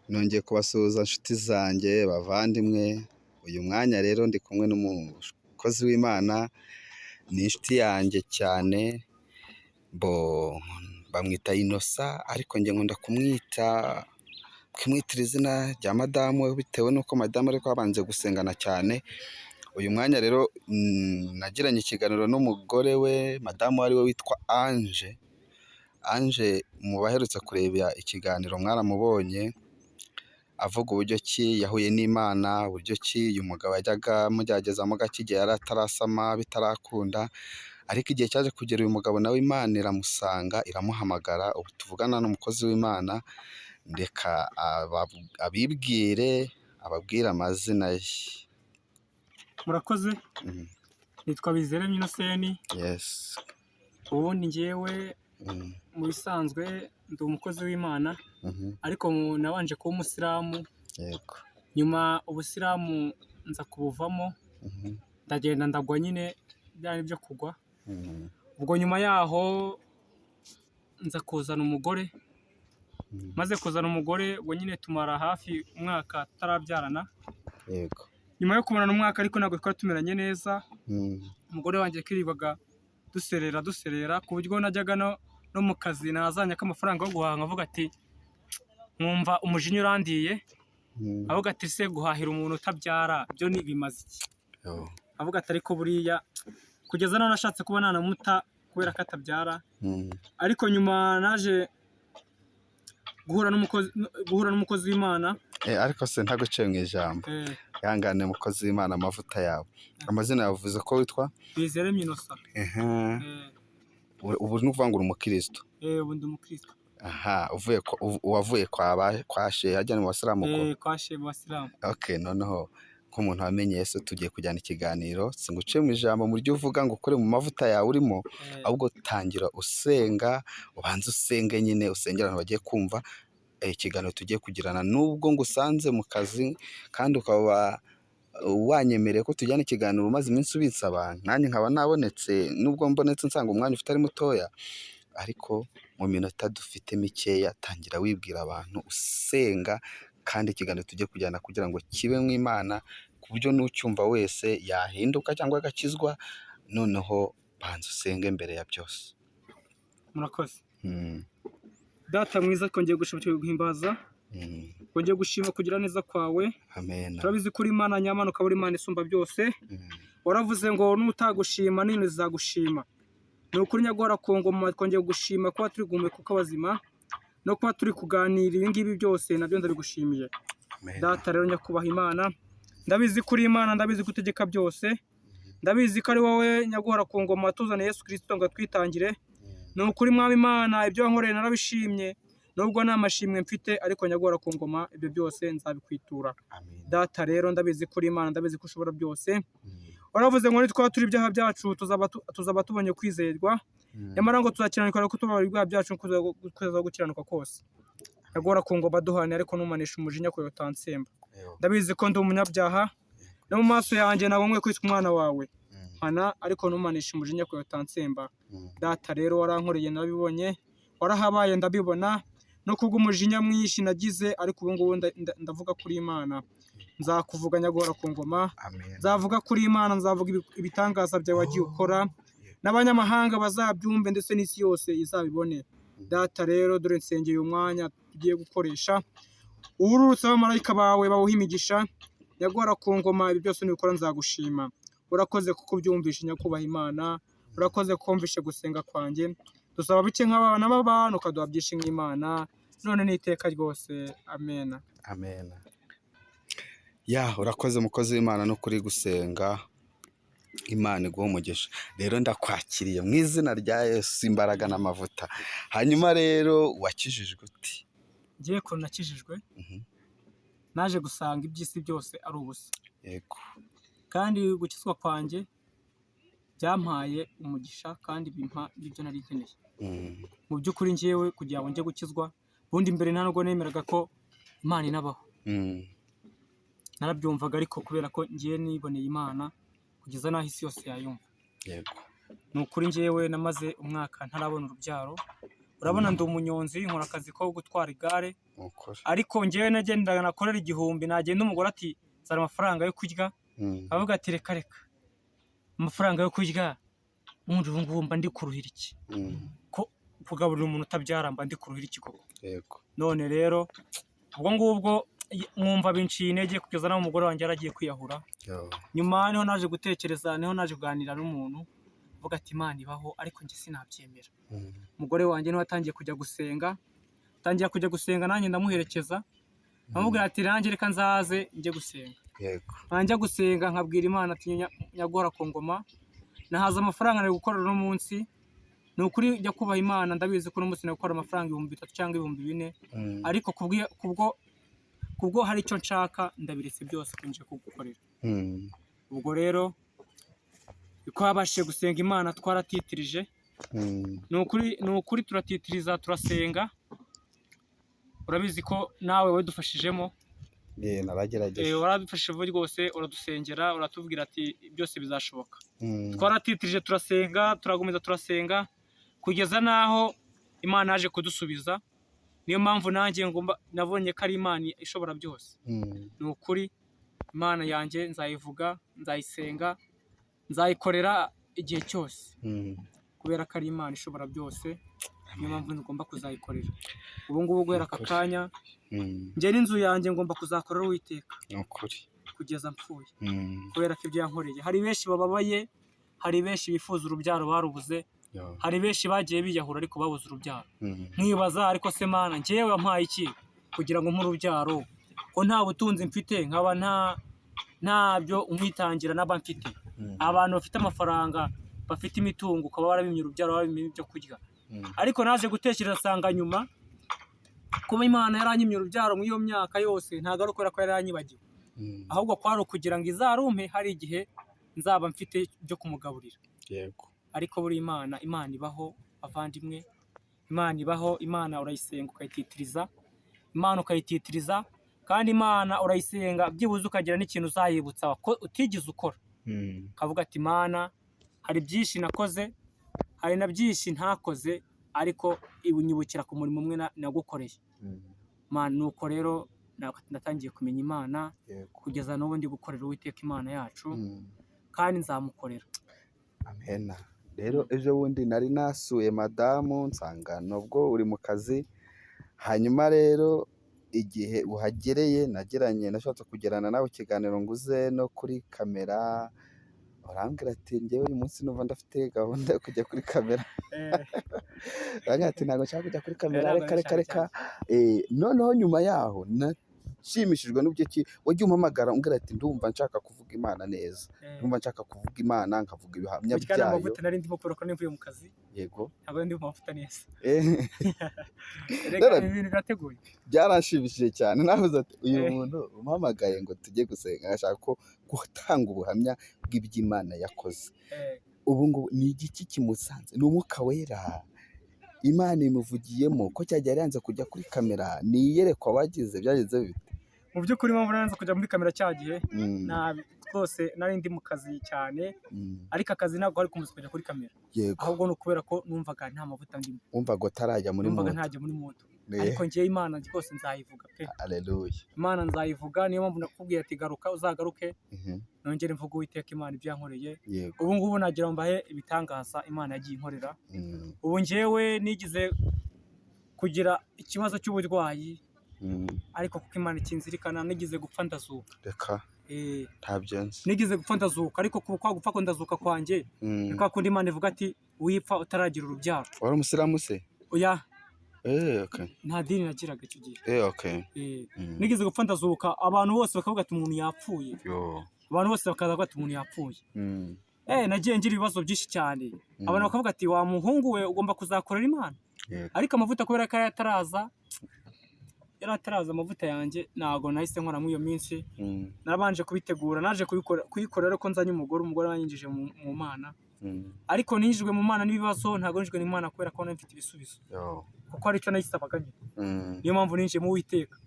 Nongeye kubasuhuza nshuti zanjye bavandimwe, uyu mwanya rero ndi kumwe n'umukozi w'Imana, ni inshuti yanjye cyane, bamwita Innocent ariko njye nkunda kumwitira izina rya madamu we bitewe n'uko madamu ariko babanje gusengana cyane. Uyu mwanya rero nagiranye ikiganiro n'umugore we, madamu ari we witwa Ange, mu baherutse kureba ikiganiro mwaramubonye avuga uburyo ki yahuye n'Imana, uburyo ki uyu mugabo yajyaga amugeragezamo gake igihe yari atarasama bitarakunda, ariko igihe cyaje kugera uyu mugabo nawe Imana iramusanga iramuhamagara. Ubu tuvugana n'umukozi w'Imana, reka ababwire amazina ye. Murakoze. Nitwa Bizeremye Innocent. Yes. Ubundi njyewe mu bisanzwe ndi umukozi w'Imana, ariko nabanje kuba umusilamu. Yego. Nyuma ubusilamu nza kubuvamo, ndagenda ndagwa nyine byari byo kugwa. Ubwo nyuma yaho nza kuzana umugore, maze kuzana umugore ubwo nyine tumara hafi umwaka tutarabyarana. Yego. Nyuma yo kumarana umwaka ariko ntabwo twari tumeranye neza. Umugore wanjye kiribaga duserera ku buryo najyaga no mu kazi nazanye amafaranga yo guhaha, avuga ati nkumva umujinya urandiye, avuga ati se guhahira umuntu utabyara byo ni bimaze iki? Avuga ati ariko buriya kugeza naho nashatse kuba nanamuta kubera ko atabyara. Ariko nyuma naje guhura n'umukozi w'Imana. Ariko se ntaguciye mu ijambo, yangane umukozi w'Imana amavuta yawe, amazina yavuze ko witwa Bizeremye Innocent. Ubu ni ukuvuga ngo uri umukristo? Ubu ndi umukristo. Wavuye kwa shehe hajya mu basilamu? Kwa shehe mu basilamu. Okay, noneho nk'umuntu wamenye Yesu tugiye kujyana ikiganiro, singuciye mu ijambo mu buryo uvuga ngo ukore mu mavuta yawe urimo, ahubwo tangira usenga, ubanze usenge nyine, usengera abantu bagiye kumva ikiganiro tugiye kugirana. Nubwo ngusanze mu kazi kandi ukaba wanyemereye ko tujyana ikiganiro umaze iminsi ubitsaba, nanjye nkaba nabonetse, nubwo mbonetse nsanga umwanya ufite ari mutoya, ariko mu minota dufite mikeya tangira wibwira abantu usenga, kandi ikiganiro tugiye kujyana kugira ngo kibe mu Imana ku buryo n'ucyumva wese yahinduka cyangwa agakizwa. Noneho banza usenge mbere ya byose. Murakoze. Data mwiza, twongeye gushimira guhimbaza, twongeye gushima kugira neza kwawe. Amen. Turabizi kuri Imana nyamana, ukaba uri Imana isumba byose. Waravuze ngo nutagushima nini zizagushima. Ni ukuri nyagora ku ngoma, twongeye gushima kuba turi guhumeka uko abazima no kuba turi kuganira ibi ngibi byose nabyo ndabigushimiye. Data rero nyakubaha Imana, ndabizi kuri Imana, ndabizi gutegeka byose, ndabizi ko ari wowe nyaguhora ku ngoma watuzaniye Yesu Kristo ngo twitangire. Ni ukuri Mwami Imana, ibyo wankoreye narabishimye, nubwo nta mashimwe mfite, ariko nyaguhora ku ngoma ibyo byose nzabikwitura. Data rero ndabizi kuri Imana, ndabizi ko ushobora byose. Waravuze ngo nitwa turi ibyaha byacu tuzaba tubonye kwizerwa, nyamara ngo tuzakiranirwa ko tubabarira ibyaha byacu kuza gukiranuka kose. Nyaguhora ku ngoma duhane, ariko ntumanishe umujinya ko utansemba. Ndabizi ko ndi umunyabyaha, no mu maso yanjye nabonye kwitwa umwana wawe, hana ariko ntumanishe umujinya ko utansemba. Data rero warankoreye narabibonye, warahabaye ndabibona, no kubw'umujinya mwinshi nagize, ariko ubu ngubu ndavuga kuri Imana. Nzakuvuga nyaguhora ku ngoma, nzavuga kuri Imana, nzavuga ibitangaza byawe wagiye ukora, n'abanyamahanga bazabyumve ndetse n'isi yose izabibone. Data rero dore nsengeye umwanya tugiye gukoresha, uwururutse abamarayika bawe bawuha imigisha. Nyaguhora ku ngoma ibi byose nibikora nzagushima. Urakoze kuko ubyumvishe nyakubaha Imana, urakoze kumvishe gusenga kwanjye. Dusaba bike nk'abana b'abantu, ukaduha byinshi nk'Imana, none n'iteka ryose. Amen. Amen. Urakoze mukozi w'Imana no kuri gusenga. Imana iguhe umugisha. Rero ndakwakiriye mu izina rya Yesu, imbaraga n'amavuta. Hanyuma rero wakijijwe uti? Ngiye ko nakijijwe, naje gusanga iby'isi byose ari ubusa. Yego. Kandi gukizwa kwanjye byampaye umugisha, kandi bimpa ibyo nari nkeneye. Mu by'ukuri njyewe kugira ngo njye gukizwa, ubundi mbere ntabwo nemeraga ko Imana inabaho. Narabyumvaga, ariko kubera ko ngiye niboneye Imana kugeza n'aho isi yose yayumva. Yego. Ni ukuri njyewe namaze umwaka ntarabona urubyaro. Urabona ndi umunyonzi, nkora akazi ko gutwara igare, ukuri. ariko njyewe nagendaga nakorera 1000 nagenda umugore ati zara amafaranga yo kurya avuga ati reka amafaranga yo kurya umuntu ubu ngubu mba ndi kuruhira iki ko kugaburira umuntu utabyara mba ndi kuruhira iki koko. Yego. None rero ubwo ngubwo mwumva binciye intege kugeza naho umugore wanjye yaragiye kwiyahura. Nyuma niho naje gutekereza, niho naje kuganira n'umuntu uvuga ati Imana ibaho ariko njye sinabyemera. Umugore wanjye niho atangiye kujya gusenga, nanjye ndamuherekeza, amubwira ati nanjye reka nzaze njye gusenga. Yego. Nanjye gusenga nkabwira Imana ati nyagora ku ngoma, nahaza amafaranga nari gukorera uno munsi, ni ukuri jya kubaha Imana, ndabizi ko uno munsi nari gukora amafaranga 3000 cyangwa 4000, ariko kubwo hari icyo nshaka ndabiretse byose kunje kugukorera. Ubwo rero uko habashije gusenga Imana twaratitirije, ni ukuri turatitiriza turasenga, urabizi ko nawe wadufashijemo. Naragerageje. Waradufashije rwose, uradusengera uratubwira ati byose bizashoboka. Twaratitirije turasenga, turagomeza turasenga kugeza naho Imana yaje kudusubiza. Niyo mpamvu nanjye ngomba nabonye ko ari Imana ishobora byose. Ni ukuri Imana yanjye nzayivuga, nzayisenga, nzayikorera igihe cyose, kubera ko ari Imana ishobora byose. Niyo mpamvu ngomba kuzayikorera. Ubu ngubu guhera aka kanya njye n'inzu yanjye ngomba kuzakorera Uwiteka kugeza mpfuye, kubera ko ibyo yankoreye. Hari benshi bababaye, hari benshi bifuza urubyaro barubuze, hari benshi bagiye biyahura ariko babuze urubyaro. Nkibaza ariko se Mana njyewe wampaye iki kugira ngo urubyaro ko nta butunzi mfite, nkaba ntabyo nkwitangira n'aba mfite. Abantu bafite amafaranga, bafite imitungo, ukaba warabimye urubyaro, warabimye ibyo kurya. Ariko naje gutekereza asanga nyuma kuba Imana yaranyimye urubyaro mu iyo myaka yose ntabwo ari ukubera ko yaranyibagiwe, ahubwo kwari ukugira ngo izarumpe hari igihe nzaba mfite byo kumugaburira. Yego. Ariko buri Imana ibaho avandimwe, Imana ibaho. Imana urayisenga ukayititiriza, Imana ukayititiriza, kandi Imana urayisenga byibuze ukagira n'ikintu uzayibutsa ko utigeze ukora. Kavuga ati Imana hari byinshi nakoze, hari na byinshi ntakoze, ariko ibunyibukira ku murimo umwe nagukoreye. Mana nuko rero natangiye kumenya Imana kugeza n'ubu ndi gukorera Uwiteka Imana yacu, kandi nzamukorera. Amena. Rero ejo bundi nari nasuye madamu nsanga nubwo uri mu kazi, hanyuma rero igihe uhagereye nashatse kugerana nawe ikiganiro nguze no kuri kamera, urambwira ati njyewe uyu munsi numva ndafite gahunda yo kujya kuri kamera. Urambwira ati ntabwo nshaka kujya kuri kamera, reka. Noneho nyuma yaho nashimishijwe n'uburyo wagiye umpamagara umbwira ati ndumva nshaka kuvuga Imana neza, ndumva nshaka kuvuga Imana nkavuga ibihamya byayo. Amavuta nari ndimo kubera ko nimvuye mu kazi. Yego. Ntabwo ndi mu mavuta neza. Reka ibintu birateguye. Byaranshimishije cyane, navuze ati uyu muntu umpamagaye ngo tujye gusenga, ashaka ko gutanga ubuhamya bw'iby'Imana yakoze. Ubu ngubu ni igiki kimusanze? Ni Umwuka Wera Imana imuvugiyemo ko cyagiye yanze kujya kuri kamera? Ni iyerekwa wagize, byagize bite? Mu by'ukuri mpamvu nanze kujya muri kamera cyagiye rwose nari ndi mu kazi cyane, ariko akazi ntabwo ari kumuza kujya kuri kamera. Ahubwo ni ukubera ko numvaga nta mavuta ndimo, wumvaga utarajya muri moto. Numvaga ntajya muri moto, ariko njyewe Imana rwose nzayivuga pe. Haleluya. Imana nzayivuga, niyo mpamvu nakubwiye ati garuka, uzagaruke nongere mvuga Uwiteka Imana ibyo yankoreye. Ubu ngubu nagira mbahe ibitangaza Imana yagiye inkorera. Ubu njyewe nigize kugira ikibazo cy'uburwayi, ariko kuko Imana ikinzirikana, nigize gupfa ndazuka. Reka ntabyo nzi. Nigize gupfa ndazuka, ariko kwa gupfa ko ndazuka kwanjye ni kwa kundi Imana ivuga ati wipfa utaragira urubyaro. Wari umusiramu se? Oya. Okay. Nta dini nagiraga icyo gihe. Okay. Nigize gupfa ndazuka, abantu bose bakavuga ati umuntu yapfuye. Abantu bose bakaza bavuga ati umuntu yapfuye. Nagiye ngira ibibazo byinshi cyane. Abantu bakavuga ati wa muhungu we ugomba kuzakorera Imana. Ariko amavuta kubera ko yarataraza amavuta yanjye, ntago nahise nkora muri iyo minsi. Narabanje kubitegura, naje kuyikorera ariko nzanye umugore wanyinjije mu Mana. Ariko ninjijwe mu Mana n'ibibazo, ntago ninjijwe mu Mana kubera ko nafite ibisubizo. Kuko ari cyo nayisabaga nyine. Niyo mpamvu ninjiye mu Uwiteka.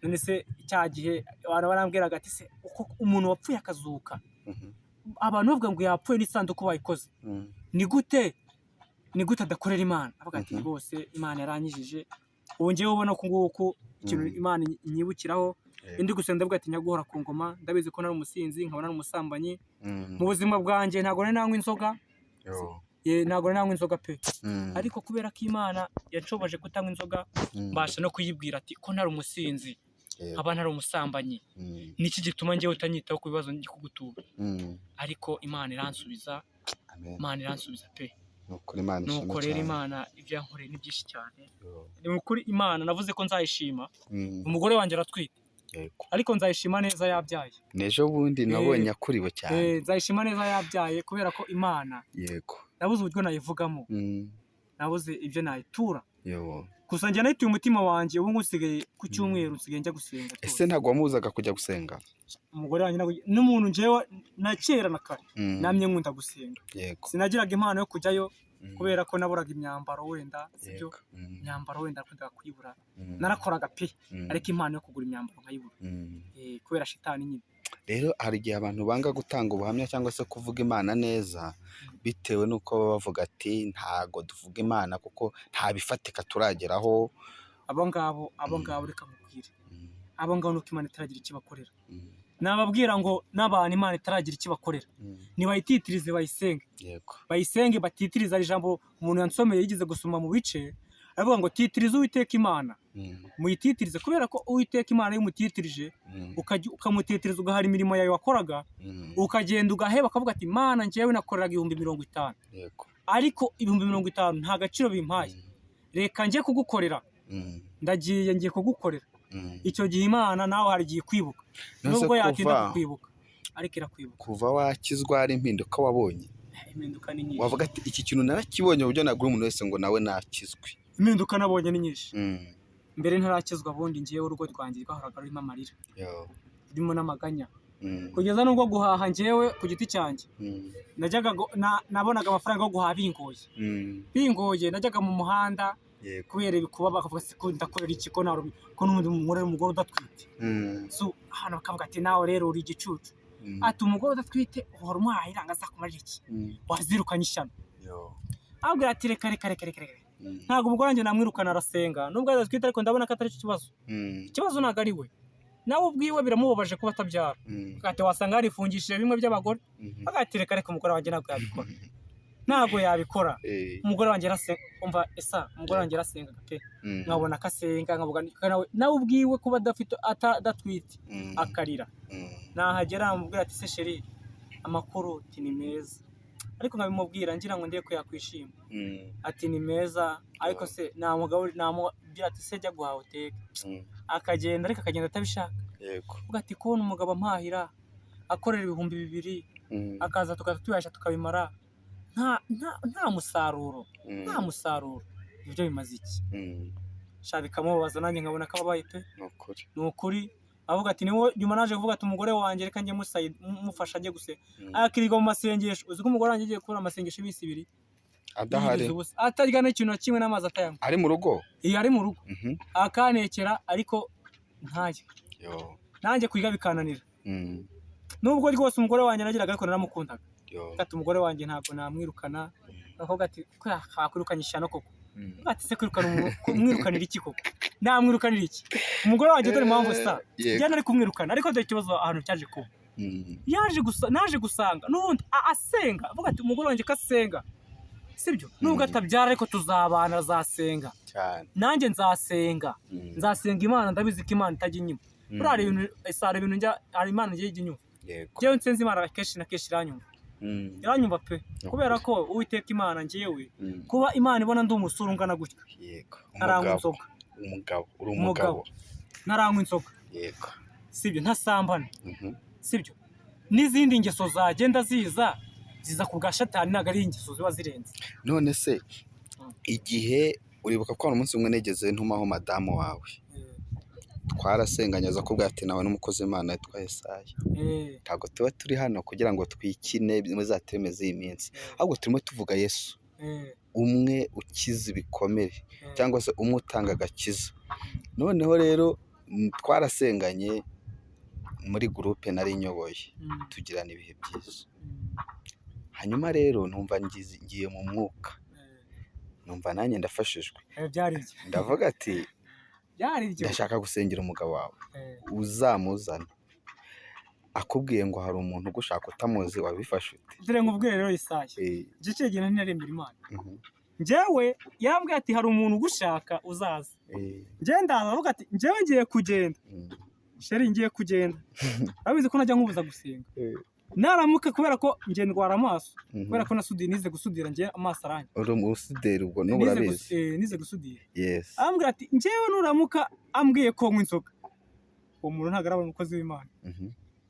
None se cya gihe abantu barambwiraga ati se uko umuntu wapfuye akazuka, abantu bavuga ngo yapfuye n'isanduku bayikoze, ni gute adakorera Imana? Avuga ati rwose Imana yaranyijije. Ubu ngewe ubona ko nguko ikintu Imana inyibukiraho. Yego. Indi gusenga ndavuga ati nyaguhora ku ngoma, ndabizi ko nari umusinzi nkaba nari umusambanyi Mm. mu buzima bwanjye, ntabwo nari nanywa inzoga, Yo. ntabwo nari nanywa inzoga pe, Mm. ariko kubera ko Imana yanshoboje kutanywa inzoga, Mm. mbasha no kuyibwira ati ko ntari umusinzi, Yego. nkaba ntari umusambanyi, Mm. niki gituma njyewe utanyitaho ku bibazo ndi kugutura? Mm. Ariko Imana iransubiza, Amen. Imana iransubiza pe. Ni ukuri Imana Nuko ishimwe rero cyane. Imana ibyo yankoreye ni byinshi cyane. Yo. Ni ukuri Imana navuze ko nzayishima. Mm. Umugore wanjye aratwite, Yego. ariko nzayishima neza yabyaye. N'ejo bundi nabonye akuriwe cyane. Nzayishima neza yabyaye kubera ko Imana Yego. nabuze uburyo nayivugamo, Mm. nabuze ibyo nayitura. Yo. Gusa njye nayituye umutima wanjye, ubu ngubu nsigaye ku cyumweru nsigaye njya gusenga. Ese ntabwo wamuzaga kujya gusenga? Umugore wanjye n'umuntu njyewe na kera na kare Mm. namye nkunda gusenga. Yego. Sinagiraga impano yo kujyayo Mm. kubera ko naburaga imyambaro wenda, sibyo? Yego. Mm. Imyambaro wenda nakundaga kuyibura. Mm. Narakoraga pe, Mm. ariko impano yo kugura imyambaro nkayibura. Mm. Kubera shitani nyine. Rero hari igihe abantu banga gutanga ubuhamya cyangwa se kuvuga Imana neza bitewe n'uko baba bavuga ati ntago duvuga Imana kuko nta bifatika turageraho. Abo ngabo reka mubwire. Mm. Abo ngabo nuko Imana itaragira icyo bakorera. Mm. Nababwira ngo n'abantu Imana itaragira icyo bakorera, Mm. nibayititirize bayisenge. Yego. Bayisenge batitiriza. Ari ijambo umuntu yansomeye yigeze gusoma mu bice, aravuga ngo titiriza Uwiteka Imana, Mm. muyititirize, kubera ko Uwiteka Imana iyo umutitirije Mm. ukamutitiriza ugahara imirimo yawe wakoraga, Mm. ukagenda ugaheba ukavuga ati Imana njyewe nakoreraga 50. Yego. ariko 50 nta gaciro bimpaye, reka njye kugukorera, Mm. ndagiye ngiye kugukorera. Mm. Icyo gihe Imana nawe hari igihe kwibuka, Nose nubwo yatinda kuva kukwibuka ariko irakwibuka. kuva wakizwa hari impinduka wabonye? Impinduka ni nyinshi. Wavuga ati iki kintu narakibonye uburyo nagura umuntu wese ngo nawe nakizwe. Impinduka nabonye ni nyinshi. Mm. Mbere ntarakizwa bundi njyewe urugo rwanjye rwahoraga rurimo amarira, Yo. rurimo n'amaganya, Mm. kugeza n'ubwo guhaha njyewe ku giti cyanjye Mm. nabonaga amafaranga yo guhaha bingoye. Mm. Bingoye najyaga mu muhanda Yego. kubera ibikuba, bakavuga se ko ndakorera iki, ko n'undi umugore udatwite. Mm. So hano bakavuga ati nawe rero uri igicucu. Mm. Ati umugore udatwite uhora umuhahira ngo azakumarira iki? Mm. Wazirukanye ishyano. Yo. Abwira ati reka. Mm. Ntabwo umugore wanjye namwirukana, arasenga nubwo adatwite, ariko ndabona ko atari cyo kibazo. Mm. Ikibazo ntabwo ari we, nawe ubwiwe biramubabaje kuba atabyara. Mm. Ati wasanga yarifungishije bimwe by'abagore. Mhm. Agati reka umugore wanjye ntabwo yabikora, ntabwo yabikora. Eh. Umugore wanjye arasenga, umva esa, umugore wanjye arasenga pe, Mm. nkabona ko asenga, nkavuga nawe ubwiwe kuba adatwite Mm. akarira. Mm. Nahagera amubwira ati se sheri, amakuru ati ni meza, ariko nkabimubwira ngira ngo ndebe ko yakwishima. Mm. Ati ni meza, ariko se namubwira ati se jya guhaha uteke. Mm. Akagenda, ariko akagenda atabishaka. Yego. Uvuga ati kubona umugabo ampahira akorera 2,000, Mm. akaza tukatuyasha tukabimara, nta musaruro, Mm. nta musaruro. Ibyo bimaze iki? Mm. Sha bikamubabaza, nanjye nkabona ko ababaye pe. Ni ukuri. Ni ukuri. Avuga ati niwe nyuma naje kuvuga ati umugore wanjye reka njye mufasha njye gusenga. Mm. Akirirwa mu masengesho. Uzi ko umugore wanjye agiye kubona amasengesho iminsi 2 Adahari. atarya n'ikintu na kimwe n'amazi atayanywa. Ari mu rugo? Iyo ari mu rugo Mhm. akanekera, ariko ntajye. Yo. Nanjye kwiga bikananira. Mm. Nubwo rwose umugore wanjye nagiraga, ariko naramukundaga. Yo. Ati umugore wanjye ntabwo namwirukana. Akavuga ati ko yakwirukanye ishyano koko. Mm. Ati se kwirukana umwirukanira iki koko? Namwirukanira iki? Umugore wanjye dore impamvu sa. Yego. Njyana ari kumwirukana, ariko dore ikibazo ahantu cyaje kuba. Mm. Naje gusanga n'ubundi asenga. Avuga ati umugore wanjye ko asenga, sibyo? Nubwo atabyara ariko tuzabana, azasenga. Cyane. Nanjye nzasenga. Mm. Nzasenga Imana, ndabizi ko Imana itajya inyuma. Mm. Hari ibintu hari Imana igiye ijya inyuma. Yego. Njyewe nsenze Imana kenshi na kenshi iranyumva. Mm. Iranyumva pe. Kubera ko Uwiteka Imana njyewe, Mm. kuba Imana ibona ndi umusore ungana gutya, Yego. ntaranywa inzoga, Umugabo. Uri umugabo. ntaranywa inzoga, Yego. sibyo? Ntasambana, Mhm. sibyo? N'izindi ngeso zagenda ziza ku bwa Satani, ntabwo ari ingeso ziba zirenze. None se igihe uribuka ko hari umunsi umwe negeze ntumaho madamu wawe, twarasenganye aza kubwira ati nawe n'umukozi w'Imana witwa Yesaya, ntabwo tuba turi hano kugira ngo twikine muri za filime z'iyi minsi, ahubwo turimo tuvuga Yesu, umwe ukiza ibikomere cyangwa se umwe utanga agakiza. Noneho rero twarasenganye muri gurupe nari nyoboye, tugirana ibihe byiza. Hanyuma rero numva ngiye mu mwuka, numva nanjye ndafashijwe, ndavuga ati byari byo. ndashaka gusengera umugabo wawe uzamuzana akubwiye ngo hari umuntu ugushaka utamuzi wabifashe ute? dore nkubwire rero Isaya gice gihe ntarembera Imana njyewe yambwiye ati hari umuntu ugushaka uzaza njye ndaza avuga ati njyewe ngiye kugenda sheri ngiye kugenda urabizi ko najya nkubuza gusenga naramuka kubera ko njye ndwara amaso kubera ko nasudira nize gusudira njye amaso aranye uri umusuderi ubwo n'ubu urabizi nize gusudira yes ambwira ati njyewe nuramuka ambwiye ko nywa inzoga uwo muntu ntabwo ari umukozi w'Imana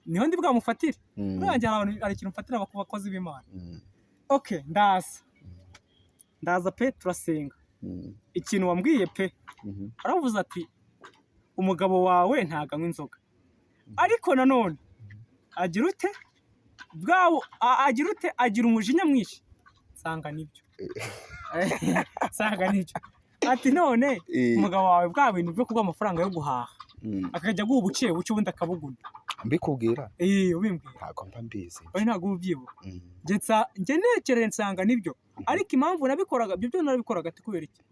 niho ndi bwamufatire urangiye hari ikintu mfatira abakozi b'Imana okay ndaza pe turasenga ikintu wambwiye pe aravuze ati umugabo wawe ntago anywa inzoga ariko nanone agira ute agira umujinya mwinshi nsanga nibyo ati none umugabo wawe bwa bintu byo kuguha amafaranga yo guhaha akajya guha ubuke ubundi akabuguna mbikubwira ubimbwira ntabwo mba mbizi ntabwo ubyibuka njye nekereye nsanga nibyo ariko impamvu nabikoraga ibyo narabikoraga ati kubera iki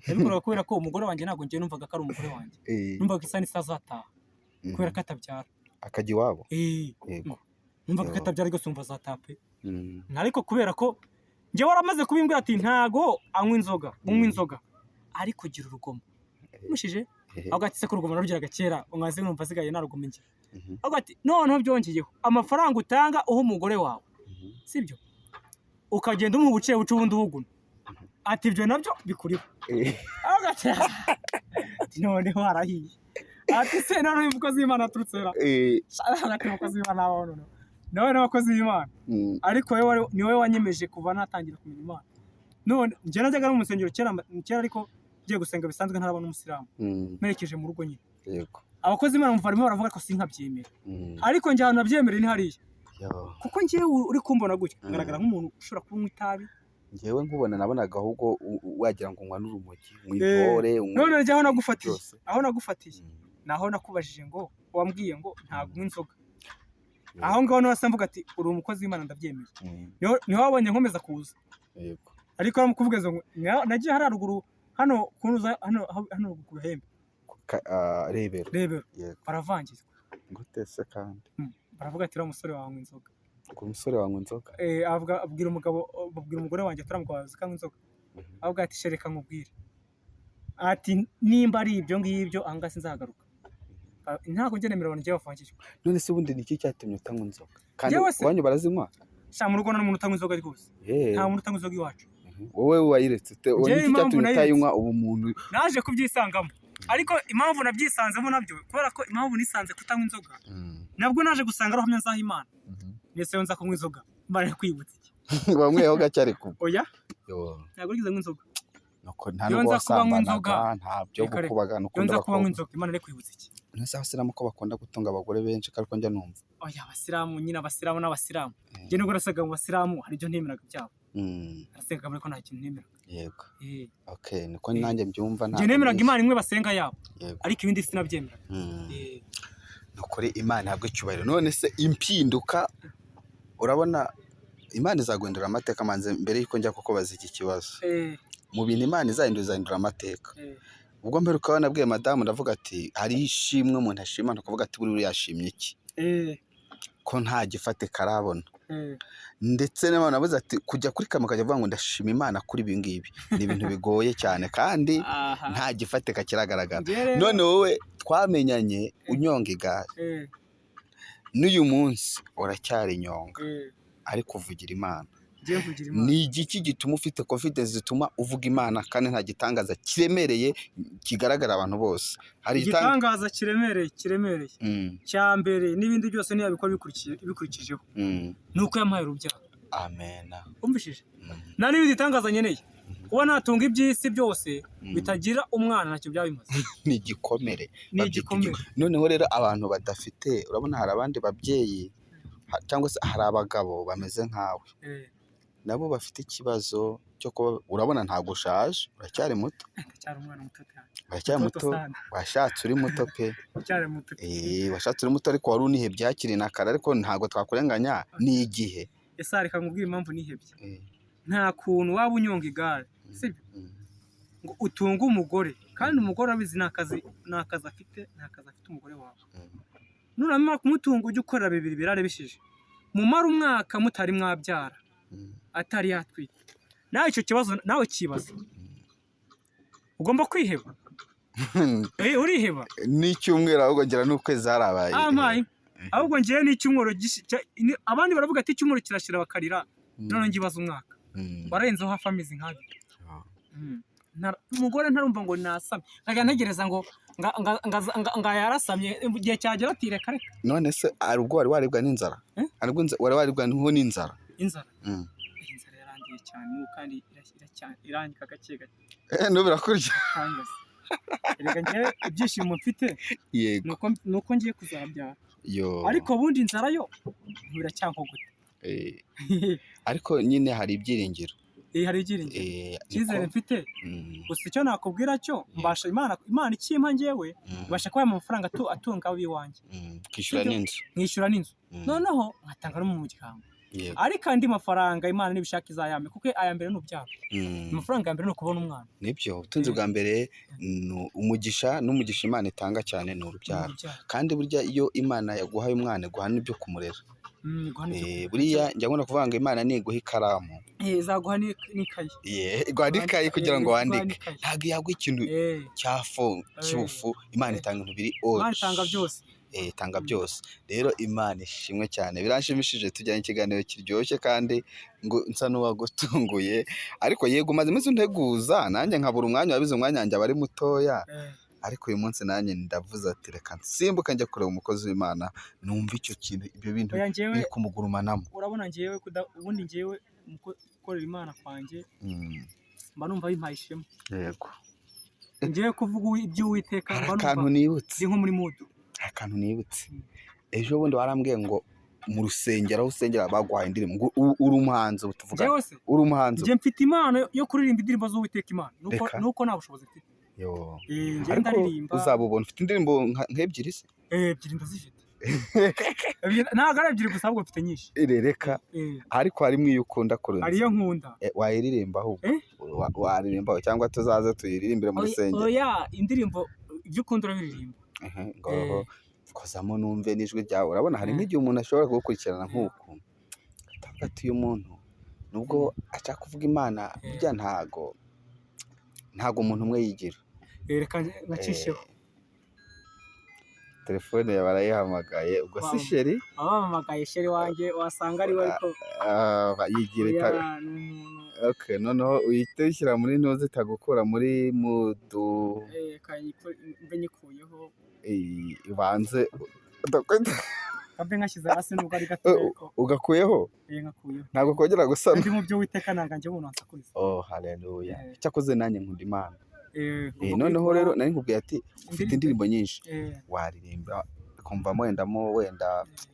nabikoraga kubera ko umugore wanjye ntabwo njye numvaga ko ari umugore wanjye numvaga isa n'isa azataha kubera ko atabyara akajya iwabo yego numvaga ko atabyara rwose umva azataha pe ariko kubera ko njye waramaze kubimbwira ati ntago anywa inzoga ariko gira urugomo mushije ahubwo ati se ko urugomo narugiraga kera umwazi numva asigaye narugomo ngira ahubwo ati noneho byongeyeho amafaranga utanga uha umugore wawe sibyo ukagenda umuha ubuke ubundi ubuguna ati ibyo nabyo bikuriho ahubwo ati noneho harahiye ati se noneho umukozi w'Imana aturutse ra ati umukozi w'Imana nawe n'abakozi b'Imana ariko ni wowe wanyemeje kuva natangira kumenya Imana none njye najyaga no mu rusengero kera ariko ngiye gusenga bisanzwe ntarabona umusilamu merekeje mu rugo nyine yego abakozi b'Imana mumva barimo baravuga ko sinkabyemera ariko njye ahantu nabyemere ni hariya kuko njyewe uri kumbona gutya ngaragara nk'umuntu ushobora kunywa itabi njyewe nkubona nabonaga ahubwo wagira ngo unywa n'urumogi mw'intore none njye aho nagufatiye naho nakubajije ngo wambwiye ngo ntabwo unywa inzoga aho ngaho niho mvuga ati uri umukozi w'Imana ndabyemeye niho wabonye nkomeza kuza yego ariko aramukuvuga ngo nagiye hari haruguru hano kunuza hano ku Ruhembe rebero baravangizwa gute se kandi baravuga ati umusore wawe anywa inzoga umusore wawe anywa inzoga abwira umugore wanjye turamugwaza kanywa inzoga avuga ati shereka nkubwire ati nimba ari ibyo ngibyo anga sinzagaruka ntabwo njye nemera abantu njye bavangijwe none se ubundi niki cyatumye utanywa inzoga kandi wanyu barazinywa sha mu rugo nta muntu utanywa inzoga rwose nta muntu utanywa inzoga iwacu wowe wayiretse ute niki cyatumye utayinywa ubu muntu naje kubyisangamo ariko impamvu nabyisanzemo nabyo kubera ko impamvu nisanze kutanywa inzoga nabwo naje gusanga aho nzaha Imana nese nza kunywa inzoga mbare kwibutsa iki bamweho gake ariko oya ntabwo ngize inzoga nuko nta nubwo wasambanaga nta byo gukubagana ukunda kunywa inzoga Imana ari kwibutsa iki nese abasilamu ko bakunda gutunga abagore benshi ariko njya numva oya abasilamu nyine abasilamu n'abasilamu njye nubwo nasaga mu basilamu hari ibyo ntemeraga byabo arasenga ko nta kintu nemeraga yego okay niko nanjye mbyumva njye nemeraga Imana imwe basenga yabo ariko ibindi sinabyemera nukuri Imana yabwo cyubahiro none se impinduka urabona Imana izaguhindura amateka manze mbere yuko njya kukubaza iki kibazo mu bintu Imana izahindura amateka ubwo mbere ukabona nabwiye madamu ndavuga ati hari ishimwe umuntu ashima ntukavuga ati buri yashimye iki ko nta gifate karabona ndetse n'abantu nabuze ati kujya kuri kamera ukajya uvuga ngo ndashima Imana kuri ibi ngibi ni ibintu bigoye cyane kandi nta gifatika kiragaragara none wowe twamenyanye unyonga igare n'uyu munsi uracyari inyonga ariko uvugira Imana ni igiki gituma ufite confidence zituma uvuga Imana kandi nta gitangaza kiremereye kigaragara abantu bose hari igitangaza kiremereye cya mbere n'ibindi byose niyo bikora bikurikijeho nuko yampaye urubyaro amen umvishije nta n'ibindi bitangaza nkeneye kuba natunga iby'isi byose bitagira umwana ntacyo byabimaze ni igikomere noneho rero abantu badafite urabona hari abandi babyeyi cyangwa se hari abagabo bameze nkawe nabo bafite ikibazo cyo kuba urabona ntago ushaje uracyari muto uracyari muto washatse uri muto pe washatse uri muto ariko wari unihebye hakiri na kare ariko ntago twakurenganya ni igihe ese reka nkubwire impamvu nihebye nta kuntu waba unyonga igare sibyo ngo utunge umugore kandi umugore abizi ni akazi afite umugore wawe. Nuramara kumutunga ujye ukorera bibiri birare bishije, mumara umwaka mutari mwabyara atari yatwite, nawe icyo kibazo nawe kibaza, ugomba kwiheba. Uriheba n'icyumweru ahubwo ngira n'ukwezi harabaye, ahubwo ngiye n'icyumweru abandi baravuga ati icyumweru kirashira bakarira, none ngibaza umwaka warenzeho hafi amezi nk'abiri. Umugore ntarumva ngo nasamye, nkajya ntegereza ngo yarasamye, igihe cyagera ati reka reka. None se hari ubwo wari waribwa n'inzara? Wari waribwa n'inzara? Inzara yarangiye cyane kandi irangika gake gake. N'ubu birakurya. Reka ngewe ibyishimo mfite nuko ngiye kuzabyara, ariko ubundi inzara yo ntibiracyankogote. Ariko nyine hari ibyiringiro. Hari ibyiringiro, icyizere mfite. Gusa icyo nakubwira cyo mbasha Imana ikimpa ngewe ibasha kuba amafaranga atunga ab'iwanjye, nkishyura n'inzu, noneho nkatanga no mu muryango. Ariko andi mafaranga Imana nibishaka izayampe, kuko aya mbere n'ubyaro. Amafaranga ya mbere ni ukubona umwana. Nibyo ubutunzi bwa mbere umugisha, n'umugisha Imana itanga cyane ni urubyaro. Kandi burya iyo Imana yaguhaye umwana iguha n'ibyo kumurera. Buriya njya nkunda kuvuga ngo Imana niguha ikaramu izaguha n'ikayi, iguha n'ikayi kugira ngo wandike, ntabwo yaguha ikintu cy'ubufu. Imana itanga ibintu biri Imana itanga byose. Itanga byose. Rero Imana ishimwe cyane, biranshimishije tujyanye ikiganiro kiryoshye kandi ngo nsa n'uwagutunguye, ariko yego umaze iminsi unteguza nanjye nkabura umwanya, wabize umwanya wanjye aba ari mutoya, ariko uyu munsi nanjye ndavuze ati reka nsimbuka njya kureba umukozi w'Imana numva icyo kintu, ibyo bintu biri kumugurumanamo. Urabona ngewe ubundi ngewe gukorera Imana kwanjye mba numva bimpaye ishema. Yego ngewe kuvuga iby'Uwiteka mba numva akantu nibutse, ndi nko muri mudu. Akantu nibutse, ejo bundi warambwiye ngo mu rusengero aho usengera baguhaye indirimbo, uri umuhanzi tuvuga, uri umuhanzi. Njye mfite impano yo kuririmba indirimbo z'Uwiteka Imana, nuko nta bushobozi mfite. Ariko uzabubona ufite indirimbo nk'ebyiri se? Ebyiri ndazifite. Ntabwo ari ebyiri gusa, ahubwo mfite nyinshi. Reka ariko harimo iyo ukunda kurenza, hariyo nkunda. Wayiririmba ahubwo waririmbaho cyangwa tuzaze tuyiririmbire mu rusengero? Oya, indirimbo ibyo ukunda urabiririmba. Ngaho kozamo numve n'ijwi ryawe. Urabona hari nk'igihe umuntu ashobora kugukurikirana nk'uku atavuga ati uyu muntu nubwo ashaka kuvuga Imana burya ntago umuntu umwe yigira. Reka ngacisheho telefone yawe barayihamagaye, ubwo si sheri abahamagaye sheri wanjye wasanga ari we, ariko yigira okay. Noneho uhita ushyira muri ntuzi itagukura muri mudu, mbe nyikuyeho ubanze kabe nkashyize hasi nubwo ari gato ugakuyeho, ngakuyeho ntabwo kongera gusana. Ndi mu byo Uwiteka nanganje umuntu ansakuriza. Haleluya. Cyakoze nanjye nkunda Imana. Noneho rero nari nkubwiye ati ufite indirimbo nyinshi, waririmba kumvamo wenda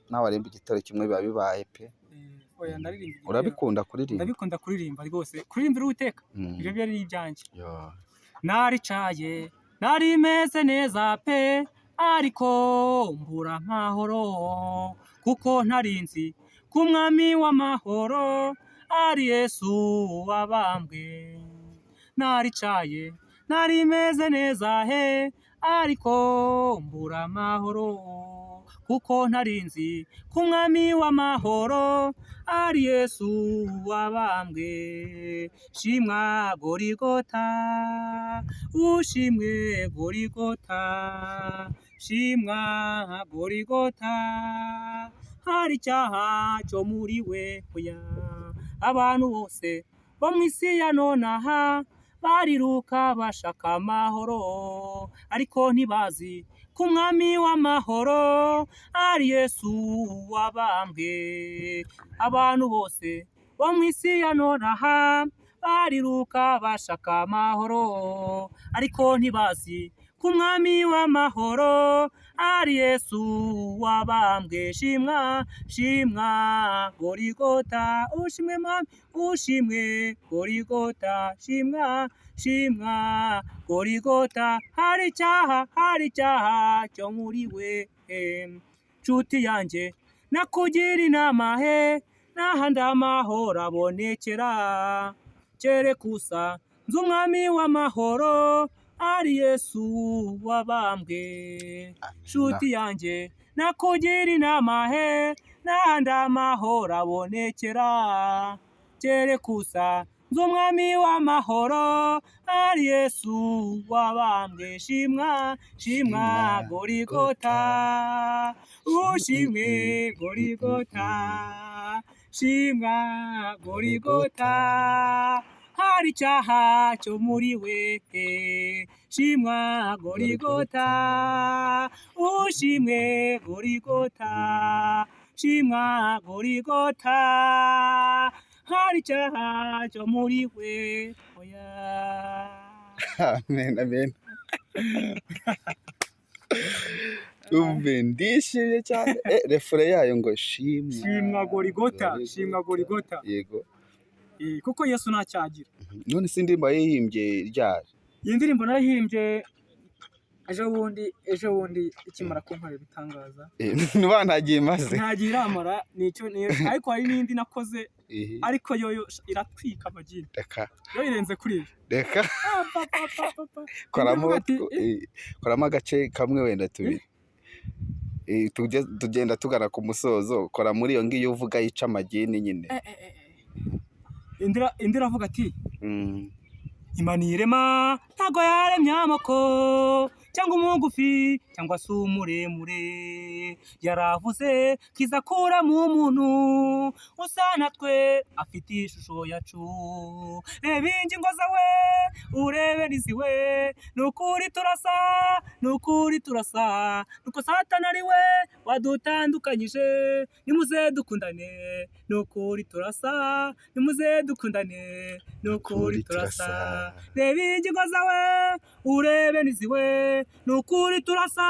nawe warimba igitero kimwe biba bibaye pe. Urabikunda kuririmba? Ndabikunda kuririmba rwose, kuririmbira Uwiteka ibyo byari ibyanjye. Naricaye nari meze neza pe, ariko mbura amahoro, kuko ntarinzi ku Mwami w'amahoro ari Yesu wabambwe. Naricaye nari meze neza he, ariko mbura amahoro, kuko ntarinzi ku Mwami w'amahoro ari Yesu wabambwe. Shimwa Goligota, ushimwe Goligota, shimwa Goligota, hari icyaha cyo muri we oya. Abantu bose bo mu isi ya nonaha bariruka bashaka amahoro, ariko ntibazi ku Mwami w'amahoro ari Yesu wabambwe. Abantu bose bo mu isi ya nonaha bariruka bashaka amahoro, ariko ntibazi ku Mwami w'amahoro ari Yesu wabambwe. Shimwa shimwa Goligota, ushimwe Mwami, ushimwe Goligota, shimwa shimwa Goligota, hari icyaha cyo muri we. Nshuti yanjye nakugira inama he, n'ahandi amahoro abonekera, kereka usa nzi Umwami w'amahoro ari Yesu wabambwe. Nshuti yanjye nakugira inama he, n'ahandi amahoro abonekera, kereka usa nz'umwami w'amahoro, ari Yesu wabambwe. Shimwa shimwa Goligota, ushimwe Goligota, shimwa Goligota, hari icyaha cyo muri we, shimwa Goligota, ushimwe Goligota, shimwa Goligota, hari icyaha cyo muri we. Amen, amen. Umve ndishimye cyane. Refure yayo ngo shimwa Goligota, shimwa Goligota. Yego. Kuko Yesu ntacyagira. None si indirimbo yayihimbye ryari? Iyi ndirimbo nayihimbye ejo bundi ikimara kunkorera ibitangaza. Nuba ntagiye maze. Ntagiye iramara ariko hari n'indi nakoze, ariko yo iratwika amagini. Reka. Yo irenze kuri iyo. Reka. Koramo agace kamwe wenda tubiri. Tugenda tugana ku musozo, kora muri iyo ngiyo uvuga yica amagini nyine. Indira avuga ati Imana irema ntago yaremye amoko cyangwa umugufi cyangwa se umuremure, yaravuze kiza kuramo umuntu usa natwe afite ishusho yacu. Reba ingingo zawe urebe n'iziwe, nukuri turasa, nukuri turasa, nuko Satani ari we wadutandukanyije, nimuze dukundane, nukuri turasa, nimuze dukundane, nukuri turasa. Reba ingingo zawe urebe n'iziwe, nukuri turasa,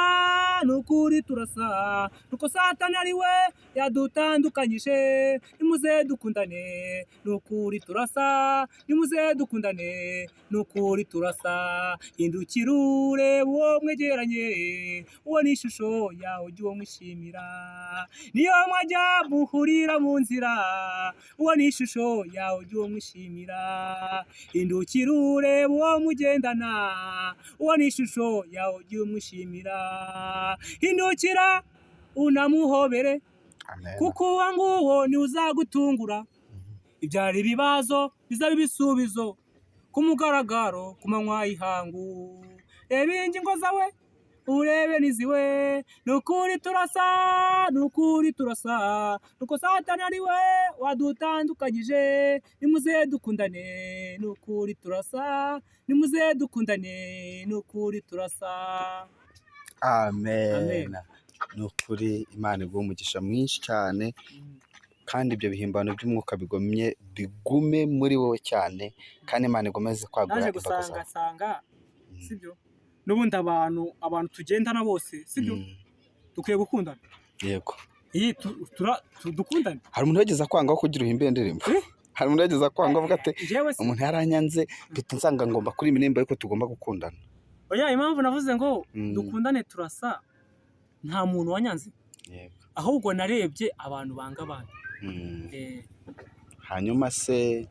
nukuri turasa, nuko Satani ari we yadutandukanyije, nimuze dukundane, nukuri turasa, nimuze dukundane, nukuri turasa. Hindukira urebe uwo mwegeranye, uwo ni ishusho yawe ujye uwo mwishimira, niyo mwajya muhurira mu nzira, uwo ni ishusho yawe ujye uwo mwishimira. Hindukira urebe uwo mugendana, uwo ni ishusho yawe ujye umwishimira. Hindukira unamuhobere, kuko uwo nguwo ni uzagutungura. Ibyari ibibazo bizaba ibisubizo ku mugaragaro, ku manywa y'ihangu. Reba ingingo zawe urebe n'iziwe, nukuri turasa, nukuri turasa, nuko Satani ari we wadutandukanyije, nimuze dukundane, nukuri turasa, nimuze dukundane, nukuri turasa. Amen. Nukuri Imana iguha umugisha mwinshi cyane, kandi ibyo bihimbano by'umwuka bigume muri wowe cyane, kandi Imana igomeze kwagura naje gusanga sibyo, n'ubundi abantu tugendana bose sibyo, dukwiye gukundana. Yego. Dukundane. Hari umuntu wageze kwanga ko kugira uhimbe indirimbo? Hari umuntu wageze kwanga avuga ati umuntu yaranyanze mpita nsanga ngomba kuri indirimbo ariko tugomba gukundana? Oya, impamvu navuze ngo dukundane turasa, nta muntu wanyanze. Yego. Ahubwo narebye abantu banga abantu. Hanyuma se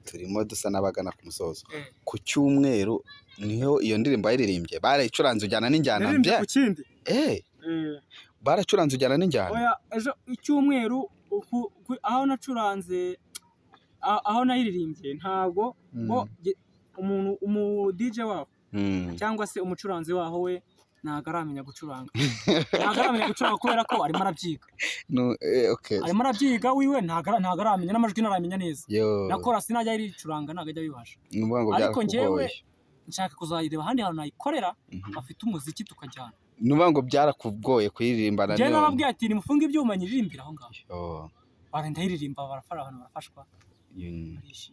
turimo dusa n'abagana ku musozo. Ku cyumweru niho iyo ndirimbo yaririmbye, barayicuranze ujyana n'injyana mbye. Ku kindi baracuranze ujyana n'injyana. Oya, ejo icyumweru aho nacuranze, aho nayiririmbye ntabwo umu DJ waho cyangwa se umucuranzi waho we ntabwo aramenya gucuranga. Ntabwo aramenya gucuranga kubera ko arimo arabyiga. Arimo arabyiga wiwe, ntabwo aramenya n'amajwi naramenya neza. Na chorus najya yiricuranga ntabwo ajya bibasha. Ariko njyewe nshaka kuzayireba ahandi hantu nayikorera bafite umuziki tukajyana. Nuvuga ngo byarakugoye kuyiririmbana. Njye nababwiye ati nimufunge ibyuma nyiririmbira aho ngaho. Barenda yiririmba, barafara abantu barafashwa.